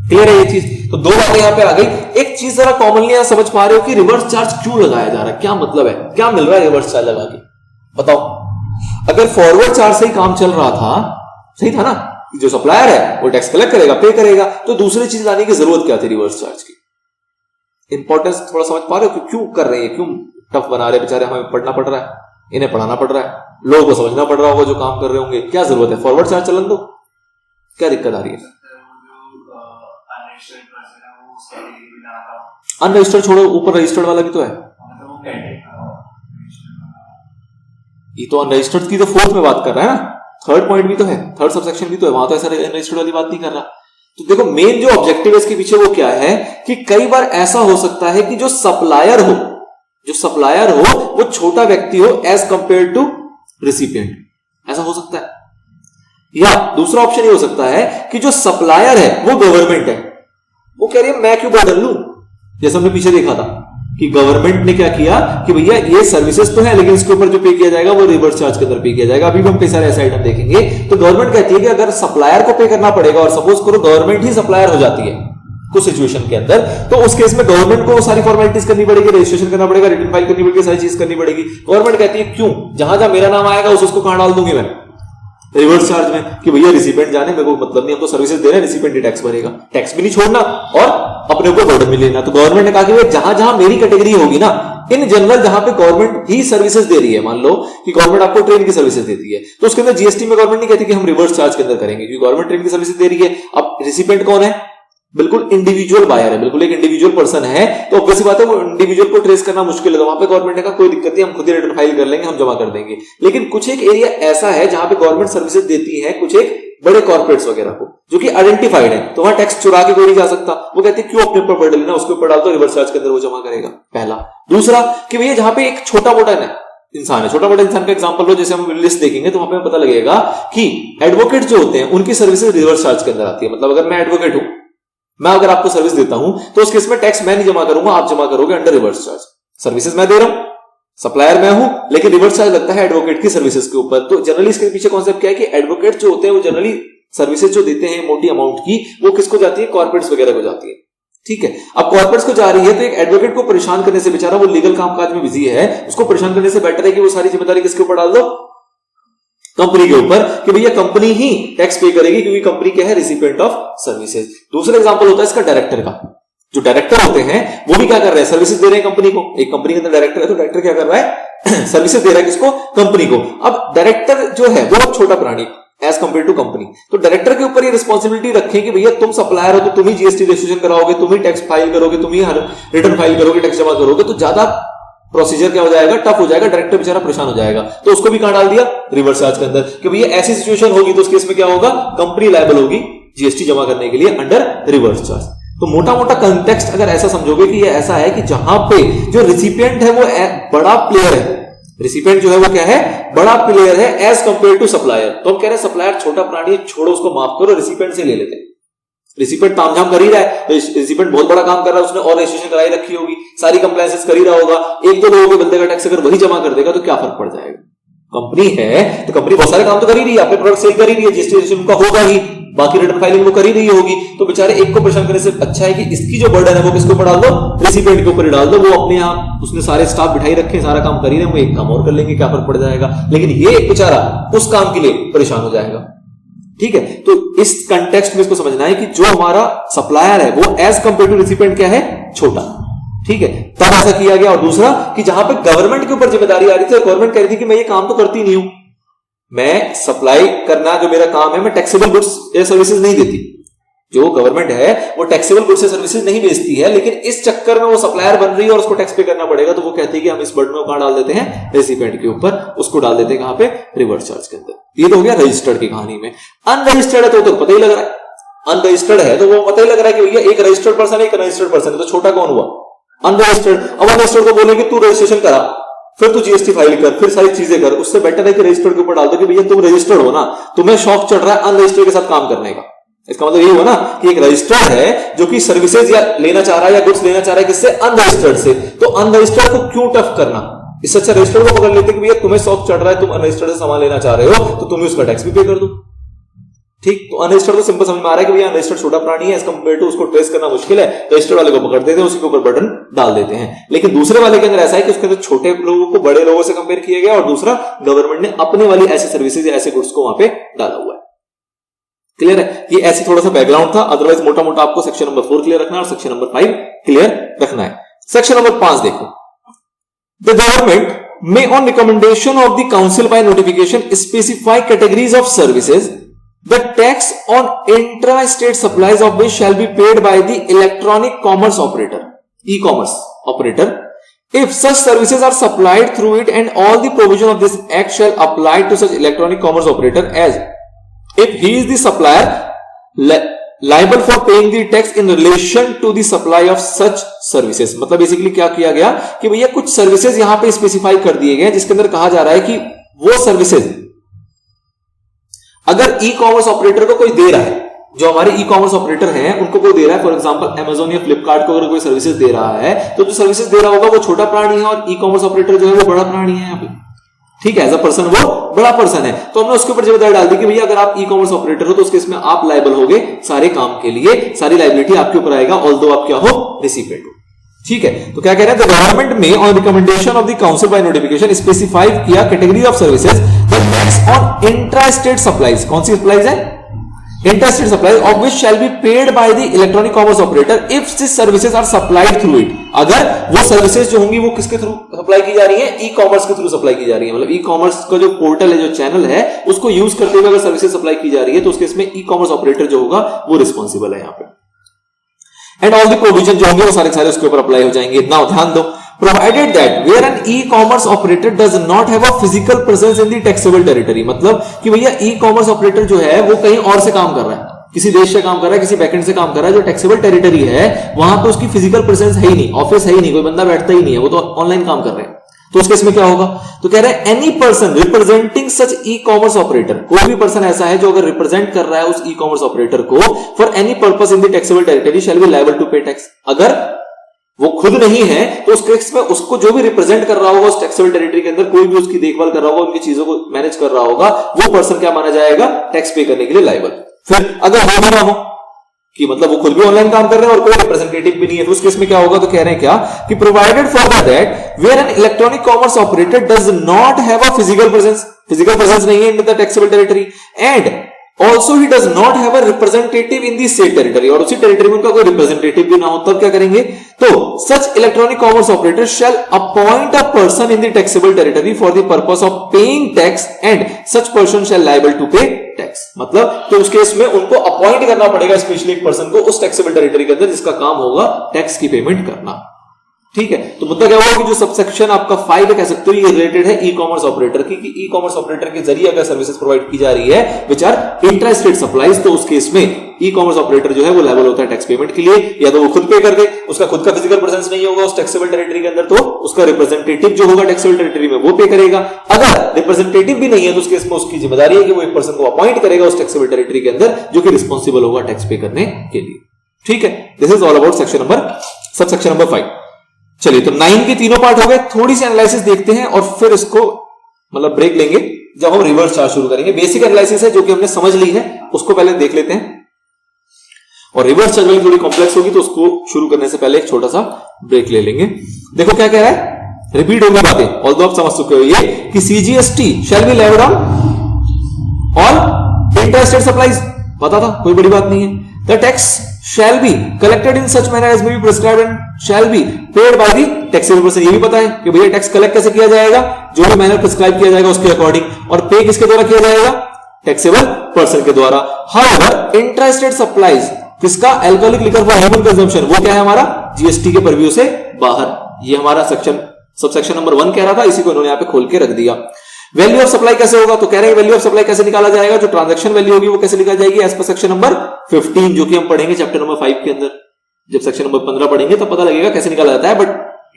clear है ये चीज। तो दो बातें यहां पे आ गई। एक चीज जरा कॉमनली यहां समझ पा रहे हो कि रिवर्स चार्ज क्यों लगाया जा रहा है, क्या मतलब है, क्या मिल रहा है रिवर्स चार्ज लगा के, बताओ। अगर फॉरवर्ड चार्ज से ही काम चल रहा था, सही था ना, जो सप्लायर है वो टैक्स कलेक्ट करेगा, पे करेगा, तो दूसरी चीज लाने की जरूरत क्या थी रिवर्स चार्ज की? इंपॉर्टेंस थोड़ा समझ पा रहे हो कि क्यों कर रहे हैं, क्यों टफ बना रहे हैं बेचारे, हमें पढ़ना पड़ रहा है, इन्हें पढ़ाना पड़ रहा है, लोगों को समझना पड़ रहा होगा जो काम कर रहे होंगे, क्या जरूरत है? फॉरवर्ड चार्ज चलन दो, क्या दिक्कत आ रही है? अनरजिस्टर्ड छोड़ो, ऊपर रजिस्टर्ड वाला भी तो है, ये तो अनरजिस्टर्ड की तो फोर्थ में बात कर रहा है ना, थर्ड पॉइंट भी तो है, थर्ड सबसेक्शन भी तो है, वहां तो ऐसा अनरजिस्टर्ड वाली बात नहीं कर रहा। तो देखो मेन जो ऑब्जेक्टिव है इसके पीछे वो क्या है कि कई बार ऐसा हो सकता है कि जो सप्लायर हो वो छोटा व्यक्ति हो एज कंपेयर टू रिसिपिएंट, ऐसा हो सकता है। या दूसरा ऑप्शन ये हो सकता है कि जो सप्लायर है वो गवर्नमेंट है, वो कह रही है मैं क्यों बदल लूं, जैसे हमने पीछे देखा था कि गवर्नमेंट ने क्या किया कि भैया ये सर्विसेज तो है लेकिन इसके ऊपर जो पे किया जाएगा वो रिवर्स चार्ज के अंदर पे किया जाएगा। अभी भी हम कई सारे ऐसे आइटम देखेंगे। तो गवर्नमेंट कहती है कि अगर सप्लायर को पे करना पड़ेगा और सपोज करो गवर्नमेंट ही सप्लायर हो जाती है कुछ सिचुएशन के अंदर, तो उस केस में गवर्नमेंट को सारी फॉर्मेलिटीज करनी पड़ेगी, रजिस्ट्रेशन करना पड़ेगा, रिटर्न फाइल करनी पड़ेगी, सारी चीज करनी पड़ेगी। गवर्नमेंट कहती है क्यों, जहां जहां मेरा नाम आएगा उसको कहां डाल दूंगी मैं? रिवर्स चार्ज में, कि भैया रिसिपिएंट जाने, मेरे को मतलब नहीं, हम तो सर्विसेज दे रहे हैं, रिसिपिएंट ही टैक्स भरेगा, टैक्स भी नहीं छोड़ना और अपने ऊपर बर्डन भी लेना। तो गवर्नमेंट ने कहा कि जहां जहां मेरी कैटेगरी होगी ना, इन जनरल जहां पे गवर्नमेंट ही सर्विसेज दे रही है, मान लो कि गवर्नमेंट आपको ट्रेन की सर्विसेज देती है, तो उसके अंदर जीएसटी में गवर्नमेंट नहीं कहती कि हम रिवर्स चार्ज के अंदर करेंगे, क्योंकि गवर्नमेंट ट्रेन की सर्विसेज दे रही है। अब रिसिपिएंट कौन है? बिल्कुल इंडिविजुअल बायर है, बिल्कुल एक इंडिविजुअल पर्सन है, तो ऑब्वियस बात है वो इंडिविजुअल को ट्रेस करना मुश्किल है। तो वहां पे गवर्नमेंट ने कहा कोई दिक्कत नहीं, हम खुद ही रिटर्न फाइल कर लेंगे, हम जमा कर देंगे। लेकिन कुछ एक एरिया ऐसा है जहां पे गवर्नमेंट सर्विसेज देती है कुछ एक बड़े कॉर्पोरेट्स वगैरह को, जो कि आइडेंटिफाइड है, तो वहां टैक्स चुरा के कोई नहीं जा सकता। वो कहते हैं क्यों अपने ऊपर बर्डन लेना, उसके ऊपर डाल दो, रिवर्स चार्ज के अंदर वो जमा करेगा, पहला। दूसरा कि भैया जहां पे एक छोटा मोटा इंसान है, छोटा मोटा इंसान का एग्जांपल लो, जैसे हम लिस्ट देखेंगे तो वहां पे पता लगेगा कि एडवोकेट जो होते हैं उनकी सर्विसेज रिवर्स चार्ज के अंदर आती है। मतलब अगर मैं एडवोकेट हूं, मैं अगर आपको सर्विस देता हूं तो उस केस में टैक्स मैं नहीं जमा करूंगा, आप जमा करोगे अंडर रिवर्स चार्ज। सर्विसेज मैं दे रहा हूं, सप्लायर मैं हूं, लेकिन रिवर्स चार्ज लगता है एडवोकेट की सर्विसेज के ऊपर। तो जनरली इसके पीछे कॉन्सेप्ट क्या है कि एडवोकेट जो होते हैं वो जनरली सर्विसेज जो देते हैं मोटी अमाउंट की, वो किसको जाती है? कॉर्पोरेट्स वगैरह को जाती है, ठीक है। अब कॉर्पोरेट्स को जा रही है तो एक एडवोकेट को परेशान करने से, बेचारा वो लीगल कामकाज में बिजी है, उसको परेशान करने से बेटर है कि वो सारी जिम्मेदारी किसके ऊपर डाल दो? कंपनी के ऊपर, कि भैया कंपनी ही टैक्स पे करेगी, क्योंकि कंपनी क्या है? Recipient of services. दूसरा एग्जांपल होता है इसका डायरेक्टर का। जो डायरेक्टर होते हैं वो भी क्या कर रहे हैं? सर्विसेज दे रहे हैं कंपनी को। एक कंपनी के अंदर डायरेक्टर है, तो डायरेक्टर क्या कर रहा है? सर्विसेज दे रहा है किसको? कंपनी को। अब डायरेक्टर जो है वो छोटा प्राणी एज कंपेयर टू कंपनी, तो डायरेक्टर के ऊपर ये रिस्पॉन्सिबिलिटी रखें कि भैया तुम सप्लायर हो तो तुम ही जीएसटी रजिस्ट्रेशन कराओगे, तुम ही टैक्स फाइल करोगे, तुम ही रिटर्न फाइल करोगे, टैक्स जमा करोगे, तो ज्यादा प्रोसीजर क्या हो जाएगा? टफ हो जाएगा, डायरेक्टर बेचारा परेशान हो जाएगा। तो उसको भी कहां डाल दिया? रिवर्स चार्ज के अंदर, कि भैया ऐसी सिचुएशन होगी तो उस केस में क्या होगा? कंपनी लायबल होगी जीएसटी जमा करने के लिए अंडर रिवर्स चार्ज। तो मोटा मोटा कंटेक्स्ट अगर ऐसा समझोगे कि ये ऐसा है कि जहां पे जो रिसिपिएंट है वो बड़ा प्लेयर है, रिसिपिएंट जो है वो क्या है? बड़ा प्लेयर है एज कंपेयर टू सप्लायर। तो हम कह रहे हैं सप्लायर छोटा प्राणी, छोड़ो उसको, माफ करो, रिसिपिएंट से ले लेते हैं। रिसिपिएंट तामझाम कर ही रहा है, तो रिसिपिएंट बहुत बड़ा काम कर रहा है, उसने और रजिस्ट्रेशन कराई रखी होगी, सारी कंप्लायंसेस कर ही रहा होगा, एक दो लोगों के बंदे का टैक्स अगर वही जमा कर देगा तो क्या फर्क पड़ जाएगा? कंपनी है तो कंपनी बहुत सारे काम तो कर ही रही है, अपने प्रोडक्ट सेल कर ही रही है, रजिस्ट्रेशन उनका होगा ही, बाकी रिटर्न फाइलिंग वो कर ही रही होगी। तो बेचारे एक को परेशान करने से अच्छा है कि इसकी जो बर्डन है वो किसके ऊपर डाल दो? रिसिपिएंट के ऊपर डाल दो। वो अपने यहाँ उसने सारे स्टाफ बिठाई रखे, सारा काम कर ही रहे हैं, वो एक काम और कर लेंगे, क्या फर्क पड़ जाएगा? लेकिन ये एक बेचारा उस काम के लिए परेशान हो जाएगा, ठीक है। तो इस कंटेक्स्ट में इसको समझना है कि जो हमारा सप्लायर है वो एज कंपेयर टू रिसिपिएंट क्या है? छोटा, ठीक है। तब ऐसा किया गया। और दूसरा कि जहां पे गवर्नमेंट के ऊपर जिम्मेदारी आ रही थी, गवर्नमेंट कह रही थी कि मैं ये काम तो करती नहीं हूं, मैं सप्लाई करना जो मेरा काम है, मैं टैक्सेबल गुड्स या सर्विसेज नहीं देती, जो गवर्नमेंट है वो टैक्सेबल गुड्स एंड सर्विसेज नहीं बेचती है, लेकिन इस चक्कर में वो सप्लायर बन रही है और उसको टैक्स पे करना पड़ेगा, तो वो कहती है कि हम इस बर्डन को कहां डाल देते हैं, रेसिपिएंट के ऊपर, उसको डाल देते हैं कहां पे, रिवर्स चार्ज के अंदर। ये तो हो गया रजिस्टर्ड की कहानी में। अनरजिस्टर्ड है तो पता ही लग रहा है, अनरजिस्टर्ड है तो वो पता ही लग रहा है कि भैया एक रजिस्टर्ड पर्सन है, एक अनरजिस्टर्ड पर्सन है, तो छोटा कौन हुआ, अनरजिस्टर्ड। अब अनरजिस्टर्ड को बोलेंगे तू रजिस्ट्रेशन करा, फिर तू जीएसटी फाइल कर, फिर सारी चीजें कर, उससे बेटर है कि रजिस्टर्ड के ऊपर डाल दो कि भैया तुम रजिस्टर्ड हो ना, तुम्हें शौक चढ़ रहा है अनरजिस्टर्ड के साथ काम करने का। इसका मतलब ये हुआ ना कि एक रजिस्टर्ड है जो कि सर्विसेज या लेना चाह रहा है या गुड्स लेना चाह रहा है किससे, अनरजिस्टर्ड से, तो अनरजिस्टर्ड को क्यों टफ करना, इससे अच्छा रजिस्टर्ड को पकड़ लेते कि भैया तुम्हें शौक चढ़ रहा है, तुम अनरजिस्टर्ड से सामान लेना चाह रहे हो तो तुम्हें उसका टैक्स भी पे कर दो। ठीक, तो अनरजिस्टर्ड को सिंपल समझ में आ रहा है कि भैया अनरजिस्टर्ड छोटा प्राणी है, एज कंपेयर टू उसको ट्रेस करना मुश्किल है, रजिस्टर्ड वाले को पकड़ देते हैं, उसके ऊपर बटन डाल देते हैं। लेकिन दूसरे वाले के अंदर ऐसा है कि उसके अंदर छोटे लोगों को बड़े लोगों से कंपेयर किया गया, और दूसरा गवर्नमेंट ने अपने वाली ऐसी सर्विसेज या ऐसे गुड्स को वहां पे डाला हुआ है। क्लियर है, ये ऐसे थोड़ा सा बैकग्राउंड था, अदरवाइज मोटा मोटा आपको सेक्शन नंबर 4 क्लियर रखना है और सेक्शन नंबर 5 क्लियर रखना है। सेक्शन नंबर 5 देखो, the government may on recommendation of the council by notification specify categories of services, the tax on intra-state supplies of which shall be paid by the electronic commerce operator, e-commerce operator, if such services are supplied through it, and all the provision of this act shall apply to such electronic commerce operator as if he is the supplier liable for paying the tax in relation to the supply of such services। मतलब basically क्या किया गया कि भैया कुछ services यहां पे specify कर दिए गए, जिसके अंदर कहा जा रहा है कि वो सर्विसेज अगर ई कॉमर्स ऑपरेटर को कोई दे रहा है, जो हमारे ई कॉमर्स ऑपरेटर हैं उनको कोई दे रहा है, फॉर एग्जांपल अमेजोन या फ्लिपकार्ट को अगर कोई सर्विसेज दे रहा है, तो जो सर्विसेज दे रहा होगा वो छोटा प्राणी है और ई कॉमर्स ऑपरेटर जो है वो बड़ा प्राणी है यहाँ पे। ठीक है, एज अ पर्सन वो बड़ा पर्सन है, तो हमने उसके ऊपर जिम्मेदारी डाल दी कि भैया अगर आप ई कॉमर्स ऑपरेटर हो तो उसके इसमें आप लायबल होगे सारे काम के लिए, सारी लायबिलिटी आपके ऊपर आएगा, ऑल्दो आप क्या हो, रिसिपिएंट हो। ठीक है, तो क्या कह रहे हैं, द गवर्नमेंट में on recommendation of the council by notification specify किया category of services, the tax on intra state supplies, कौन सी सप्लाईज है, intra state supply of which shall be paid by the electronic commerce operator if this services are supplied through it. अगर वो services जो होंगी वो किसके थ्रू सप्लाई की जा रही है, ई कॉमर्स के थ्रू सप्लाई की जा रही है, मतलब ई कॉमर्स का जो पोर्टल है, जो चैनल है, उसको यूज करते हुए अगर सर्विसेज सप्लाई की जा रही है तो उसके इसमें ई कॉमर्स ऑपरेटर जो होगा वो रिस्पॉन्सिबल है यहाँ पे, एंड ऑल द प्रोविजन जो होंगे वो सारे सारे उसके ऊपर अप्लाई हो जाएंगे। नाउ ध्यान दो, provided that where an e-commerce operator does not have a physical presence in the taxable territory, मतलब कि भैया ई-कॉमर्स ऑपरेटर जो है वो कहीं और से काम कर रहा है, किसी देश से काम कर रहा है, किसी बैकएंड से काम कर रहा है, जो टैक्सेबल टेरिटरी है वहां पे उसकी फिजिकल प्रेजेंस है ही नहीं, ऑफिस है ही नहीं, कोई बंदा बैठता ही नहीं है, वो तो ऑनलाइन काम कर रहे हैं, तो उसके इसमें क्या होगा, तो कह रहे हैं एनी पर्सन रिप्रेजेंटिंग सच ई कॉमर्स ऑपरेटर, कोई भी पर्सन ऐसा है जो अगर रिप्रेजेंट कर रहा है उस ई कॉमर्स ऑपरेटर को for any purpose in the taxable territory shall be liable to pay tax. अगर वो खुद नहीं है तो उस केस में उसको जो भी रिप्रेजेंट कर रहा होगा उस टैक्सेबल टेरिटरी के अंदर, कोई भी उसकी देखभाल कर रहा होगा, उनकी चीजों को मैनेज कर रहा होगा, वो पर्सन क्या माना जाएगा, टैक्स पे करने के लिए लायबल। फिर अगर वो भी ना हो कि मतलब वो खुद भी ऑनलाइन काम कर रहे हैं और कोई रिप्रेजेंटेटिव भी नहीं है, तो उस केस में क्या होगा, तो कह रहे हैं क्या कि provided for that where an electronic commerce operator does not have a physical presence नहीं है in the taxable territory, and also he does not have a representative in the said territory, और उसी टेरिटरी में उनका कोई representative भी ना हो, तब क्या करेंगे, तो such electronic commerce operator shall appoint a person in the taxable territory for the purpose of paying tax and such person shall liable to pay tax. मतलब तो उस केस में उनको अपॉइंट करना पड़ेगा स्पेशली एक पर्सन को उस टैक्सेबल टेरिटरी के अंदर जिसका काम होगा टैक्स की पेमेंट करना। ठीक है, तो मुद्दा क्या हुआ कि जो सबसेक्शन आपका 5 कह सकते हो ये रिलेटेड है ई कॉमर्स ऑपरेटर की, कि ई कॉमर्स ऑपरेटर के जरिए अगर सर्विसेज प्रोवाइड की जा रही है which are intra state supplies, तो उस केस में ई कॉमर्स ऑपरेटर जो है वो लायबल होता है टैक्स पेमेंट के लिए, या तो वो खुद पे कर दे, उसका खुद का फिजिकल प्रेजेंस नहीं होगा उस टैक्सेबल टेरिटरी के अंदर, तो उसका रिप्रेजेंटेटिव जो होगा टैक्सेबल टेरिटरी में वो पे करेगा। अगर रिप्रेजेंटेटिव भी नहीं है तो उस केस में उसकी जिम्मेदारी है कि वो एक पर्सन को अपॉइंट करेगा उस टैक्सेबल टेरिटरी के अंदर जो कि रिस्पॉन्सिबल होगा टैक्स पे करने के लिए। ठीक है, this is all about subsection number 5। चलिए, तो 9 के तीनों पार्ट हो गए, थोड़ी सी एनालिसिस देखते हैं और फिर इसको मतलब ब्रेक लेंगे जब हम रिवर्स चार्ज शुरू करेंगे। बेसिक एनालिसिस है जो कि हमने समझ ली है, उसको पहले देख लेते हैं, और रिवर्स चार्ज वाली थोड़ी कॉम्प्लेक्स होगी तो उसको शुरू करने से पहले एक छोटा सा ब्रेक ले लेंगे। देखो क्या कह रहा है, रिपीट होंगी बातें, ऑल्दो आप समझ चुके हो ये कि CGST shall be levied on all inter-state supplies, पता था, कोई बड़ी बात नहीं है। The tax shall be collected in such manner as may be prescribed and shall be paid by the taxable person, ये भी पता है कि भैया टैक्स कलेक्ट कैसे किया जाएगा, जो भी मैनर प्रिस्क्राइब किया जाएगा उसके अकॉर्डिंग, और पे किसके द्वारा किया जाएगा, टैक्सेबल पर्सन के द्वारा। However, intra-state supplies किसका? Alcoholic liquor for human consumption, वो क्या है हमारा? जीएसटी के परव्यू से बाहर। ये हमारा सबसेक्शन नंबर 1 कह रहा था, इसी को इन्होंने यहां पे खोल के रख दिया। वैल्यू ऑफ सप्लाई कैसे होगा? तो कह रहे हैं वैल्यू ऑफ सप्लाई कैसे निकाला जाएगा? जो ट्रांजैक्शन वैल्यू होगी वो कैसे निकाली जाएगी? एज पर सेक्शन नंबर 15, जो कि हम पढ़ेंगे चैप्टर नंबर 5 के अंदर। जब सेक्शन नंबर 15 पढ़ेंगे तो पता लगेगा कैसे निकाला जाता है, बट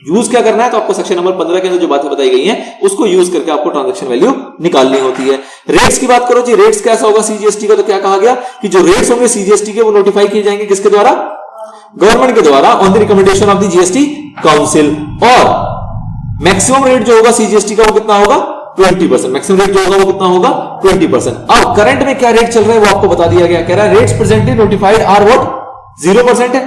यूज क्या करना है? तो आपको सेक्शन नंबर 15 के अंदर जो बातें बताई गई हैं उसको यूज करके आपको ट्रांजैक्शन वैल्यू निकालनी होती है। रेट्स की बात करो जी, रेट्स कैसा होगा सीजीएसटी का? तो क्या कहा गया कि जो रेट्स होंगे सीजीएसटी के वो नोटिफाई किए जाएंगे किसके द्वारा? गवर्नमेंट के द्वारा, on the recommendation of the GST council. और मैक्सिमम रेट जो होगा सीजीएसटी का वो कितना होगा? 20%। मैक्सिमम रेट जो होगा वो कितना होगा? 20%। अब करंट में क्या रेट चल रहा है वो आपको बता दिया गया। कह रहा है rates presently notified are what? 0% है,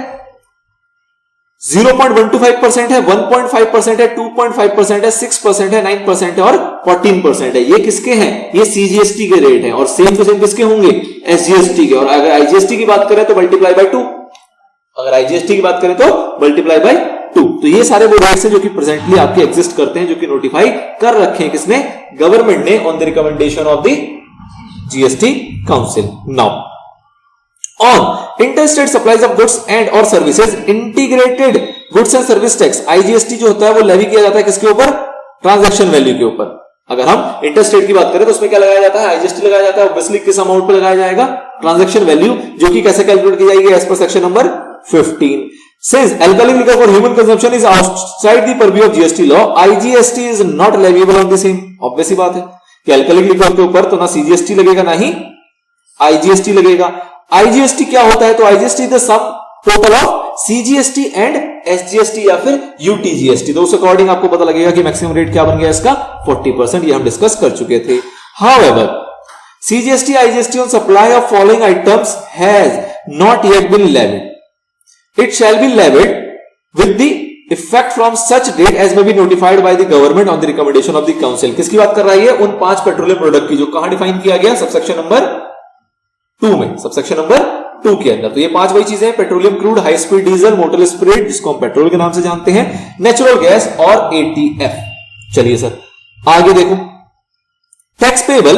0.125% है, 1.5% है, 2.5% है, 6% है, 9% है और 14% है। ये किसके हैं? ये सीजीएसटी के रेट हैं। और सेम टू सेम किसके होंगे? एसजीएसटी के। और अगर आईजीएसटी की बात करें तो मल्टीप्लाई बाय 2। अगर आईजीएसटी की बात करें तो मल्टीप्लाई बाय 2। तो ये सारे वो रेट्स हैं जो कि प्रेजेंटली आपके एग्जिस्ट करते हैं, जो कि नोटिफाई कर रखे हैं किसने? गवर्नमेंट ने, on the recommendation of the GST council. Now on interstate supplies of goods and और services, integrated goods and service tax IGST जो होता है वो लेवी किया जाता है किसके ऊपर? ट्रांजैक्शन वैल्यू के ऊपर। अगर हम इंटरस्टेट की बात करें तो उसमें क्या लगाया जाता है? आईजीएसटी लगाया जाता है। ऑब्वियसली किस अमाउंट पर लगाया जाएगा? ट्रांजैक्शन वैल्यू, जो कि कैसे कैलकुलेट की जाएगी? As per section number 15। Since alcoholic liquor for human consumption is outside the purview of GST law, IGST is not leviable on the same। obvious सी बात है कि अल्कोहलिक लिकर के ऊपर तो ना सीजीएसटी लगेगा ना ही आईजीएसटी लगेगा। आईजीएसटी क्या होता है? तो IGST the sum total of CGST and SGST या फिर यूटीजीएसटी। तो उस अकॉर्डिंग आपको पता लगेगा कि मैक्सिमम रेट क्या बन गया इसका? 40%। ये हम डिस्कस कर चुके थे। However, CGST IGST on supply of following items has not yet been levied. It shall be levied with the effect from such date as may be notified by the government on the recommendation of the council। किसकी बात कर रहा है? उन 5 petroleum product की जो कहां define किया गया? सबसेक्शन नंबर 2 में, सबसेक्शन नंबर 2 के अंदर। तो ये 5 वही चीजें हैं: petroleum crude, high speed diesel, motor spirit जिसको हम पेट्रोल के नाम से जानते हैं, नेचुरल गैस और एटीएफ। चलिए सर आगे देखो। Tax payable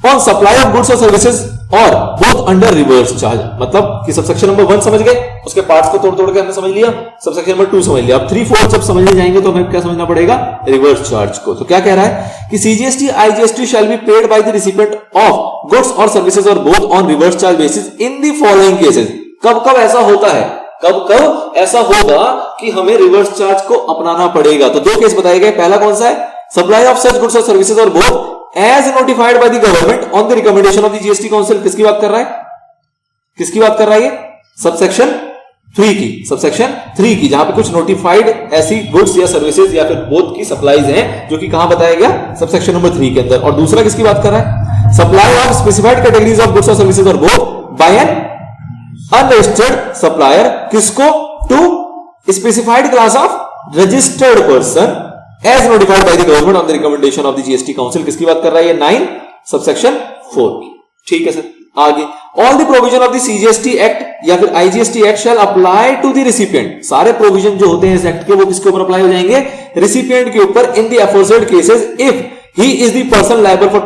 on supply of goods और सर्विसेज और बोथ अंडर रिवर्स चार्ज। मतलब कि सबसेक्शन नंबर 1 समझ गए, उसके पार्ट्स को तोड़ तोड़ के हमने समझ लिया। सबसेक्शन नंबर 2 समझ लिया। अब 3, 4 जब समझने जाएंगे तो हमें क्या समझना पड़ेगा? रिवर्स चार्ज को। तो क्या कह रहा है कि CGST IGST shell be paid by the recipient of goods और सर्विसेज और both on reverse charge basis in the following cases. कब कब ऐसा होता है? कब कब ऐसा होगा कि हमें रिवर्स चार्ज को अपनाना पड़ेगा? तो 2 केस बताए गए। पहला कौन सा है? सप्लाई ऑफ सच गुड्स और सर्विसेज और both as notified by the government on the recommendation of the GST council. किसकी बात कर रहा है? किसकी बात कर रहा है? सबसेक्शन 3 की। सबसेक्शन 3 की, जहां पे कुछ नोटिफाइड ऐसी गुड्स या सर्विसेज या फिर बोथ की सप्लाईज हैं जो कि कहां बताया गया? सबसेक्शन नंबर 3 के अंदर। और दूसरा किसकी बात कर रहा है? Supply of specified categories of goods और सर्विसेज और both by an unregistered supplier. किसको? To specified class of registered person as notified by the government on the recommendation of the GST council. किसकी बात कर रहा है? ये 9 सबसेक्शन 4 की। ठीक है सर आगे। All the provision of the CGST act या फिर IGST act shall apply to the recipient. सारे प्रोविजन जो होते हैं इस एक्ट के वो किसके ऊपर अप्लाई हो जाएंगे? रिसिपिएंट के ऊपर in the aforesaid cases if he is the person liable for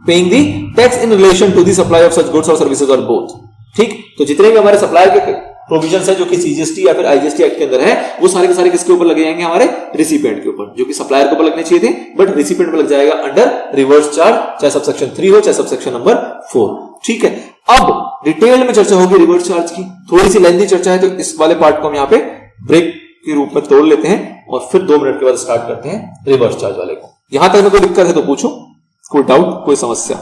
paying the tax in relation to the supply of such goods और सर्विसेज और बोथ। ठीक, तो जितने भी हमारे सप्लायर के प्रोविजन है जो कि सीजीएसटी या फिर आईजीएसटी एक्ट के अंदर है वो सारे के सारे किसके ऊपर लगे जाएंगे? हमारे रिसिपिएंट के ऊपर, जो कि सप्लायर के ऊपर लगने चाहिए थे बट रिसिपिएंट पे लग जाएगा अंडर रिवर्स चार्ज, चाहे सबसेक्शन 3 हो चाहे सबसेक्शन नंबर 4। ठीक है, अब डिटेल में चर्चा होगी रिवर्स चार्ज की। थोड़ी सी लेंथी चर्चा है तो इस वाले पार्ट को हम यहाँ पे ब्रेक के रूप में तोड़ लेते हैं और फिर 2 मिनट के बाद स्टार्ट करते हैं रिवर्स चार्ज वाले को। यहां तक में कोई दिक्कत है तो पूछो, कोई डाउट, कोई समस्या?